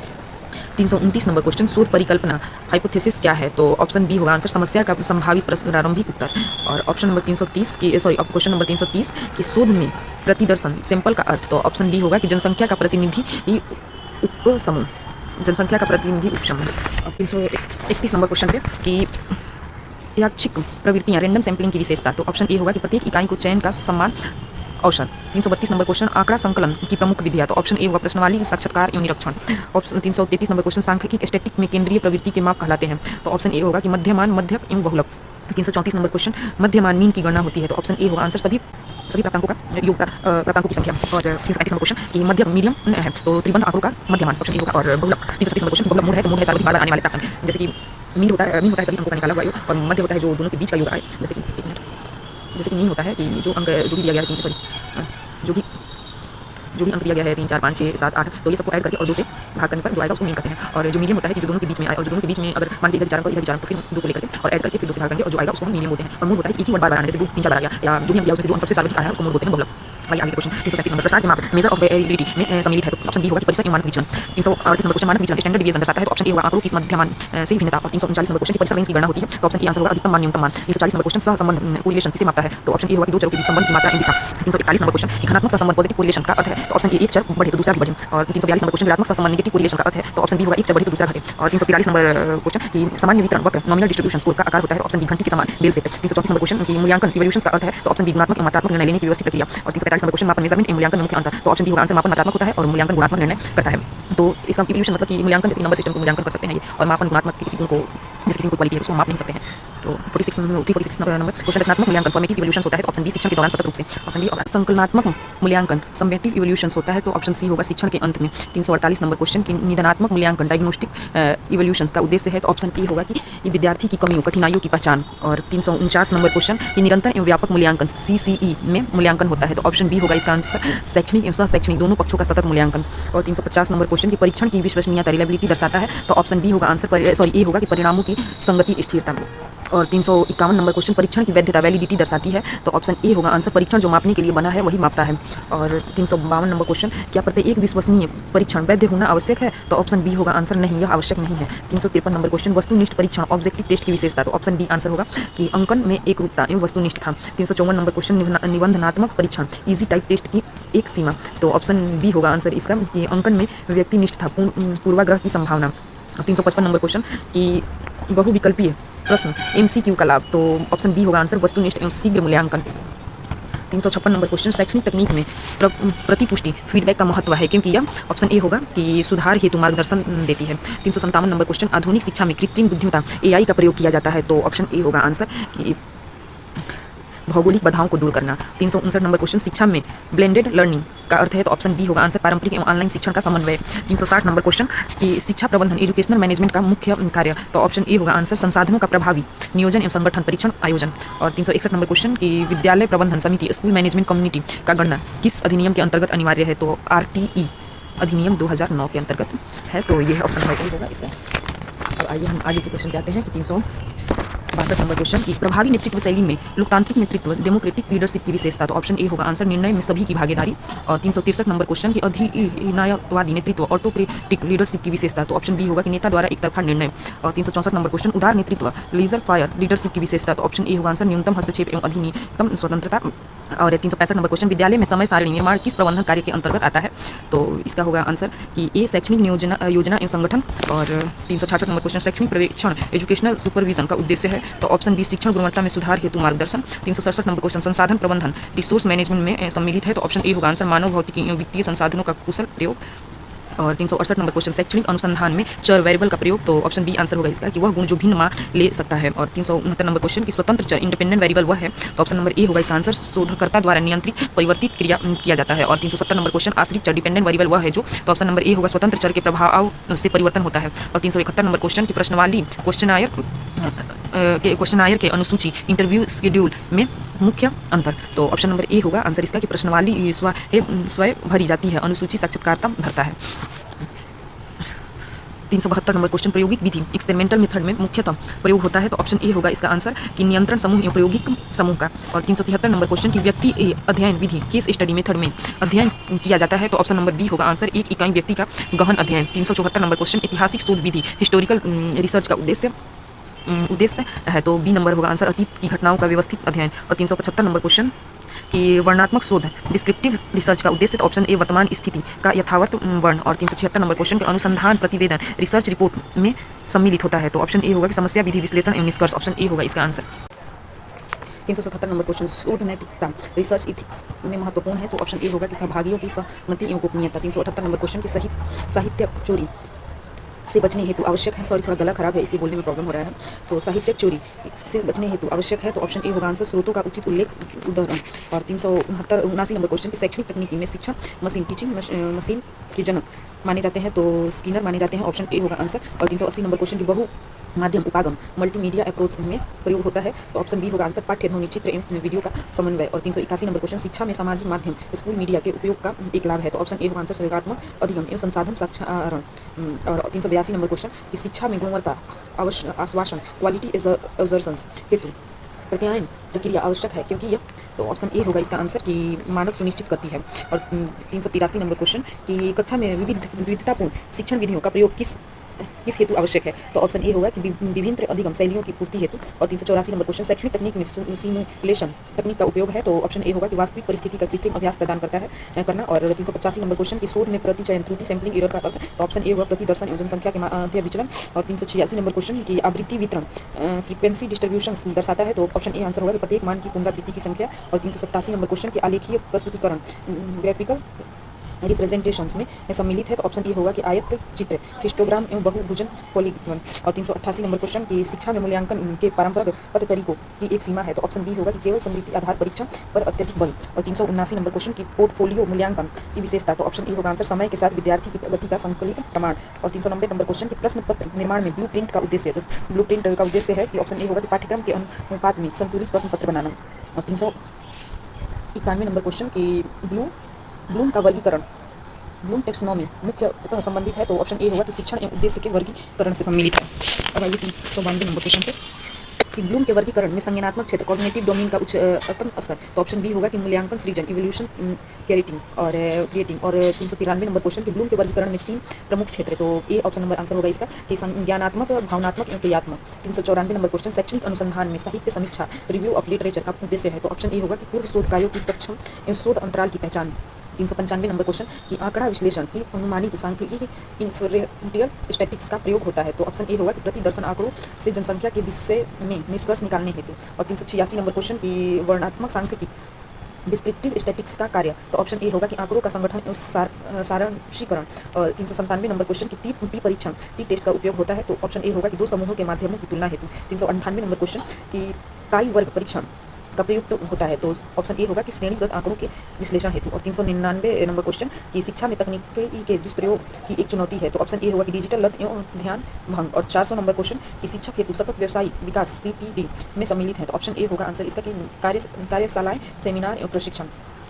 329 नंबर क्वेश्चन शोध परिकल्पना हाइपोथेसिस क्या है, तो ऑप्शन बी होगा आंसर समस्या का संभावित प्रारंभिक उत्तर। और ऑप्शन नंबर 330 की क्वेश्चन नंबर 330 कि शोध में प्रतिदर्शन सैंपल का अर्थ, तो ऑप्शन बी होगा कि जनसंख्या का प्रतिनिधि उपसमूह। 331 नंबर क्वेश्चन पे कि यादृच्छिक प्रवृत्तियां रैंडम सैंपलिंग की विशेषता, तो ऑप्शन ए होगा कि प्रत्येक इकाई को चयन का समान अवसर। 332 नंबर क्वेश्चन आंकड़ा संकलन की प्रमुख विधियां, तो ऑप्शन ए होगा प्रश्नावली साक्षात्कार एवं निरीक्षण। ऑप्शन 333 नंबर क्वेश्चन सांख्यिकी स्टैटिक में केंद्रीय प्रवृत्ति के माप कहलाते हैं, तो ऑप्शन ए होगा कि मध्यमान मध्यक एवं बहुलक। 334 नंबर क्वेश्चन मध्यमान मीन की गणना होती है, तो ऑप्शन ए होगा आंसर सभी प्राप्तांकों का योग प्राप्तांकों की संख्या। और 335 नंबर क्वेश्चन कि मध्य मीडियम है, तो त्रिबंध आंकड़ों का मध्यमान, ऑप्शन ए होगा। और बहुलक 336 नंबर क्वेश्चन बहुलक मूल है, तो मूल है सार्वधिक बार आने वाले प्राप्तांक, जैसे कि मीन होता है सभी अंकों का निकाला हुआ योग, और मध्य होता है जो दोनों के बीच का योग आए, जैसे कि मीन होता है कि जो अंक जो भी दिया गया है जो भी जो भी अंक दिया गया है 3, 4, 5, 6, 7, 8, तो ये सबको ऐड करके और 2 से भाग करने पर जो आएगा उसको मीन कहते हैं। और जो मीडियम होता है कि जो दोनों के बीच में आए, और जो दोनों के बीच में अगर मान लीजिए इधर विचार तो फिर 2 को लेकर के और ऐड करके फिर 2 से भाग करेंगे और जो आएगा उसको हम मीडियम बोलते हैं। और मूल होता है कि एक ही वर्ड बार आने, जैसे 2, 3, 4 बार आ गया या जो भी हम दिया उसमें जो सबसे सार्वधिक आया है उसको मूल बोलते हैं बहुलक। आइए आगे क्वेश्चन 337 नंबर, प्रसार के माप मेजर ऑफ वेरिएबिलिटी में सम्मिलित है, तो ऑप्शन बी होगा कि परिसर एवं मानक विचलन। 338 नंबर क्वेश्चन, मानक विचलन स्टैंडर्ड डिवीजन दर्शाता है, तो ऑप्शन ए होगा आंकड़ों की मध्यमान से भिन्नता। और 339 नंबर क्वेश्चन की परिसर रेंज की गणना होती है, तो ऑप्शन ए आंसर होगा अधिकतम मान न्यूनतम मान। 340 नंबर क्वेश्चन सहसंबंध कोरिलेशन किसे मापता है, तो ऑप्शन ए होगा कि दो चरों के बीच संबंध की मात्रा इन दिशा। 341 नंबर क्वेश्चन की घनात्मक सहसंबंध पॉजिटिव कोरिलेशन का अर्थ है, तो ऑप्शन ए एक चर बढ़े तो दूसरा भी बढ़े। और 342 नंबर क्वेश्चन ऋणात्मक सहसंबंध नेगेटिव कोरिलेशन का अर्थ है, तो ऑप्शन बी होगा एक चर बढ़े तो दूसरा घटे। और 343 नंबर क्वेश्चन की सामान्य वितरण वक्र नॉमिनल डिस्ट्रीब्यूशन स्कोर का आकार होता है, तो ऑप्शन बी घंटी के समान बेल सेट। 334 नंबर क्वेश्चन की मूल्यांकन इवोल्यूशन का अर्थ है, तो ऑप्शन बी गुणात्मक एवं मात्रात्मक निर्णय लेने की व्यवस्थित प्रक्रिया। और 345 नंबर क्वेश्चन मापन मेजरमेंट एवं मूल्यांकन में मुख्य अंतर, तो ऑप्शन बी होगा आंसर मापन मात्रात्मक होता है और मूल्यांकन गुणात्मक निर्णय करता है। तो इसका इवोल्यूशन मतलब कि मूल्यांकन जैसे नंबर सिस्टम को मूल्यांकन कर सकते हैं ये, और मापन गुणात्मक किसी गुण को जिस किसी को क्वालिटी है उसको माप नहीं सकते हैं। तो 346 नंबर क्वेश्चन रचनात्मक मूल्यांकन फॉर्मेटिव इवोल्यूशन होता है, तो ऑप्शन बी शिक्षण के दौरान सतत रूप से। ऑप्शन बी संकलनात्मक मूल्यांकन समेटिव इवोल्यूशन होता है, तो ऑप्शन सी होगा शिक्षण के अंत में। 348 नंबर क्वेश्चन की निदानात्मक मूल्यांकन डायग्नोस्टिक इवोल्यूशन का उद्देश्य है, तो ऑप्शन ए होगा कि ये विद्यार्थी की कमियों कठिनाइयों की पहचान। और 349 नंबर क्वेश्चन की निरंतर एवं व्यापक मूल्यांकन CCE में मूल्यांकन होता है, तो ऑप्शन बी होगा इसका आंसर शैक्षणिक एवं शैक्षणिक दोनों पक्षों का सतत मूल्यांकन। और 350 नंबर क्वेश्चन की परीक्षण की विश्वसनीयता रिलायबिलिटी दर्शाता है, तो ऑप्शन बी होगा आंसर ए होगा कि परिणामों की संगति स्थिरता। और 351 नंबर क्वेश्चन परीक्षण की वैधता वैलिडिटी दर्शाती है, तो ऑप्शन ए होगा आंसर परीक्षण जो मापने के लिए बना है वही मापता है। और 352 नंबर क्वेश्चन क्या प्रत्येक विश्वसनीय परीक्षण वैध होना आवश्यक है, तो ऑप्शन बी होगा आंसर नहीं, यह आवश्यक नहीं है। 353 नंबर क्वेश्चन वस्तुनिष्ठ परीक्षण ऑब्जेक्टिव टेस्ट की विशेषता, तो ऑप्शन बी आंसर होगा कि अंकन में एक रूपता एवं वस्तुनिष्ठ था। 354 नंबर क्वेश्चन निबंधनात्मक परीक्षण इजी टाइप टेस्ट की एक सीमा, तो ऑप्शन बी होगा आंसर इसका कि अंकन में व्यक्तिनिष्ठ था पूर्वाग्रह की संभावना। 355 नंबर क्वेश्चन की बहुविकल्पीय प्रश्न MCQ का लाभ, तो ऑप्शन बी होगा आंसर वस्तुनिष्ठ एवं शीघ्र मूल्यांकन। 356 नंबर क्वेश्चन शैक्षणिक तकनीक में प्रतिपुष्टि फीडबैक का महत्व है, क्योंकि यह ऑप्शन ए होगा कि सुधार हेतु मार्गदर्शन देती है। 357 नंबर क्वेश्चन आधुनिक शिक्षा में कृत्रिम बुद्धिमत्ता AI का प्रयोग किया जाता है, तो ऑप्शन ए होगा आंसर कि भौगोलिक बाधाओं को दूर करना। 359 नंबर क्वेश्चन शिक्षा में ब्लेंडेड लर्निंग का अर्थ है, तो ऑप्शन बी होगा आंसर पारंपरिक एवं ऑनलाइन शिक्षण का समन्वय। 360 नंबर क्वेश्चन की शिक्षा प्रबंधन एजुकेशनल मैनेजमेंट का मुख्य कार्य, तो ऑप्शन ए होगा आंसर संसाधनों का प्रभावी नियोजन एवं संगठन परीक्षण आयोजन। और 361 नंबर क्वेश्चन की विद्यालय प्रबंधन समिति स्कूल मैनेजमेंट कम्युनिटी का गणना किस अधिनियम के अंतर्गत अनिवार्य है, तो RTE अधिनियम 2009 के अंतर्गत है, तो ये ऑप्शन होगा इसका। अब आइए हम आगे के क्वेश्चन पे आते हैं कि 362 नंबर क्वेश्चन की प्रभावी नेतृत्व शैली में लोकतांत्रिक नेतृत्व डेमोक्रेटिक लीडरशिप की विशेषता, तो ऑप्शन ए होगा आंसर निर्णय में सभी की भागीदारी। और 363 नंबर क्वेश्चन की अधिनायकवादी नेतृत्व ऑटोक्रेटिक लीडरशिप की विशेषता, तो ऑप्शन बी होगा कि नेता द्वारा एक तरफा निर्णय। और 364 नंबर क्वेश्चन उदार नेतृत्व लीजर फायर लीडरशिप की विशेषता, तो ऑप्शन ए होगा आंसर न्यूनतम हस्तक्षेप एवं अधिकतम स्वतंत्रता। और 365 नंबर क्वेश्चन विद्यालय में समय सारणी निर्माण किस प्रबंधन कार्य के अंतर्गत आता है, तो इसका होगा आंसर कि ए शैक्षणिक योजना एवं संगठन। और 366 नंबर क्वेश्चन शैक्षणिक पर्यवेक्षण एजुकेशनल सुपरविजन का उद्देश्य है, तो ऑप्शन बी शिक्षण गुणवत्ता में सुधार हेतु मार्गदर्शन। 367 नंबर क्वेश्चन संसाधन प्रबंधन रिसोर्स मैनेजमेंट में सम्मिलित है, तो ऑप्शन ए होगा आंसर मानव भौतिकी एवं वित्तीय संसाधनों का कुशल प्रयोग। और 368 नंबर क्वेश्चन शैक्षणिक अनुसंधान में चर वेरिएबल का प्रयोग, तो ऑप्शन बी आंसर होगा इसका कि वह गुण जो भिन्न मान ले सकता है। और 369 नंबर क्वेश्चन की स्वतंत्र चर इंडिपेंडेंट वेरिएबल वह है, तो ऑप्शन नंबर ए होगा इसका आंसर शोधकर्ता द्वारा नियंत्रित परिवर्तित किया जाता है। और 370 नंबर क्वेश्चन आश्रित चर डिपेंडेंट वेरिएबल वह है जो, तो ऑप्शन नंबर ए होगा स्वतंत्र चर के प्रभाव से परिवर्तन होता है। और 371 नंबर क्वेश्चन की प्रश्नवाली क्वेश्चनायर के अनुसूची इंटरव्यू शेड्यूल में मुख्य अंतर, तो ऑप्शन नंबर ए होगा आंसर इसका कि प्रश्नवाली स्वयं भरी जाती है, अनुसूची साक्षात्कारता भरता है। 372 नंबर क्वेश्चन प्रायोगिक विधि एक्सपेरिमेंटल मेथड में मुख्यतः प्रयोग होता है, तो ऑप्शन ए होगा इसका आंसर कि नियंत्रण समूह एवं प्रायोगिक समूह का। और 373 नंबर क्वेश्चन की व्यक्ति अध्ययन विधि केस स्टडी मेथड में अध्ययन किया जाता है, तो ऑप्शन नंबर बी होगा आंसर एक इकाई व्यक्ति का गहन अध्ययन। 374 नंबर क्वेश्चन ऐतिहासिक शोध विधि हिस्टोरिकल रिसर्च का उद्देश्य है, तो बी नंबर होगा आंसर अतीत की घटनाओं का व्यवस्थित अध्ययन। और 375 नंबर क्वेश्चन कि वर्णनात्मक शोध डिस्क्रिप्टिव रिसर्च का उद्देश्य, तो ऑप्शन ए वर्तमान स्थिति का यथावत वर्ण। और 376 नंबर क्वेश्चन के अनुसंधान प्रतिवेदन रिसर्च रिपोर्ट में सम्मिलित होता है, तो ऑप्शन ए होगा कि समस्या विधि विश्लेषण एवं निष्कर्ष, ऑप्शन ए होगा इसका आंसर। 377 नंबर क्वेश्चन शोध नैतिकता रिसर्च इथिक्स में महत्वपूर्ण है, तो ऑप्शन ए होगा कि सहभागियों की सहमति एवं गोपनीयता। 378 नंबर क्वेश्चन की साहित्य चोरी से बचने हेतु आवश्यक है, सॉरी थोड़ा गला खराब है इसलिए बोलने में प्रॉब्लम हो रहा है, तो साहित्यिक चोरी से बचने हेतु आवश्यक है, तो ऑप्शन ए होगा आंसर स्रोतों का उचित उल्लेख उदाहरण। और 379 नंबर क्वेश्चन की शैक्षणिक तकनीकी में शिक्षा मशीन टीचिंग मशीन के जनक माने जाते हैं, तो स्किनर माने जाते हैं, ऑप्शन ए होगा आंसर। और 380 नंबर क्वेश्चन की बहु माध्यम उपागम मल्टीमीडिया अप्रोच में प्रयोग होता है। तो ऑप्शन बी होगा आंसर पाठ्य ध्वनि चित्र एवं वीडियो का समन्वय। और 381 नंबर क्वेश्चन, शिक्षा में सामाजिक माध्यम स्कूल मीडिया के उपयोग का एक लाभ है। तो ऑप्शन ए होगा आंसर सहयोगात्मक अधिगम एवं संसाधन साक्षारण। और 382 नंबर क्वेश्चन कि शिक्षा में गुणवत्ता आश्वासन क्वालिटी एजर्शंस हेतु प्रत्यायन प्रक्रिया आवश्यक है क्योंकि यह, तो ऑप्शन ए होगा इसका आंसर कि मानक सुनिश्चित करती है। और 383 नंबर क्वेश्चन कि कक्षा में विविधतापूर्ण शिक्षण विधियों का प्रयोग किस हेतु आवश्यक है। तो ऑप्शन ए होगा कि विभिन्न अधिगम शैलियों की पूर्ति हेतु। और 384 नंबर क्वेश्चन, शैक्षणिक तकनीक में सिमुलेशन तकनीक का उपयोग है। तो ऑप्शन ए होगा कि वास्तविक परिस्थिति का कृत्रिम अभ्यास प्रदान करना। और 385 नंबर क्वेश्चन की शोध में प्रतिचयन त्रुटि सैम्पलिंग एरर का अर्थ। तो ऑप्शन ए होगा प्रतिदर्शन एवं जनसंख्या के मध्य विचलन। और 386 नंबर क्वेश्चन की आवृत्ति वितरण फ्रीक्वेंसी डिस्ट्रीब्यूशन दर्शाता है। तो ऑप्शन ए आंसर होगा कि प्रत्येक मान की पुनरावृत्ति की संख्या। और 387 नंबर क्वेश्चन की आलेखीय प्रस्तुतिकरण ग्राफिकल रिप्रेजेंटेशंस में सम्मिलित है। तो ऑप्शन ए होगा कि आयत चित्र हिस्टोग्राम एवं बहुभुजन पॉलीगन। और 388 नंबर क्वेश्चन की शिक्षा में मूल्यांकन के परंपरागत तरीकों की एक सीमा है। तो ऑप्शन बी होगा कि केवल समृद्धि आधार परीक्षण पर अत्यधिक बल। और 379 नंबर क्वेश्चन की पोर्टफोलियो मूल्यांकन की विशेषता। तो ऑप्शन ए होगा आंसर समय के साथ विद्यार्थी की प्रगति का संकलित प्रमाण। और 390 नंबर क्वेश्चन की प्रश्न पत्र निर्माण में ब्लू प्रिंट का उद्देश्य। तो ब्लू प्रिंट का उद्देश्य है कि ऑप्शन ए होगा कि पाठ्यक्रम के अनुपात में संतुलित प्रश्न पत्र बनाना। और 391 नंबर क्वेश्चन की ब्लूम का वर्गीकरण ब्लूम टेक्सोनॉमी मुख्यतः संबंधित है। तो ऑप्शन ए होगा कि शिक्षण एवं उद्देश्य के वर्गीकरण से सम्मिलित है। अब आइए 392 नंबर क्वेश्चन पे कि ब्लूम के वर्गीकरण में संज्ञानात्मक क्षेत्र कॉग्निटिव डोमेन का उच्चतम स्तर। तो ऑप्शन बी होगा कि मूल्यांकन सृजन इवोल्यूशन क्रिएटिंग। और 393 नंबर क्वेश्चन कि ब्लूम के वर्गीकरण में 3 प्रमुख क्षेत्र। तो ए ऑप्शन नंबर आंसर होगा इसका कि संज्ञानात्मक भावनात्मक एवं क्रियात्मक। 394 नंबर क्वेश्चन शैक्षणिक अनुसंधान में साहित्य समीक्षा रिव्यू ऑफ लिटरेचर का उद्देश्य है। तो ऑप्शन ए होगा कि पूर्व शोध कार्यों की सक्षम एवं शोध अंतराल की पहचान। 395 नंबर क्वेश्चन कि आंकड़ा विश्लेषण की अनुमानित सांख्यिकी इन्फरेंशियल स्टैटिस्टिक्स का प्रयोग होता है। तो ऑप्शन ए होगा कि प्रतिदर्शन आंकड़ों से जनसंख्या के विषय में निष्कर्ष निकालने हेतु। और 386 नंबर क्वेश्चन की वर्णात्मक सांख्यिकी डिस्क्रिप्टिव स्टैटिस्टिक्स का कार्य। तो ऑप्शन ए होगा कि आंकड़ों का संगठन एवं सारांशीकरण। और 397 नंबर क्वेश्चन की टी परीक्षण टी टेस्ट का उपयोग होता है। तो ऑप्शन ए होगा कि 2 समूहों के माध्यमों की तुलना हेतु। 398 नंबर क्वेश्चन की काई वर्ग परीक्षण का प्रयुक्त होता है। तो ऑप्शन ए होगा कि श्रेणीगत आंकड़ों के विश्लेषण हेतु। और 399 नंबर क्वेश्चन की शिक्षा में तकनीकी के दुष्प्रयोग की एक चुनौती है। तो ऑप्शन ए होगा कि डिजिटल लत एवं ध्यान भंग। और 400 नंबर क्वेश्चन की शिक्षक हेतु सतत व्यवसायिक विकास CPD में सम्मिलित है। तो ऑप्शन ए होगा आंसर इसका कि कार्यशालाएं सेमिनार एवं प्रशिक्षण।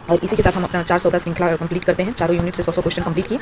और इसी के साथ हम अपना 410 श्रृंखला कंप्लीट करते हैं। चारों यूनिट से 100 क्वेश्चन कंप्लीट किए।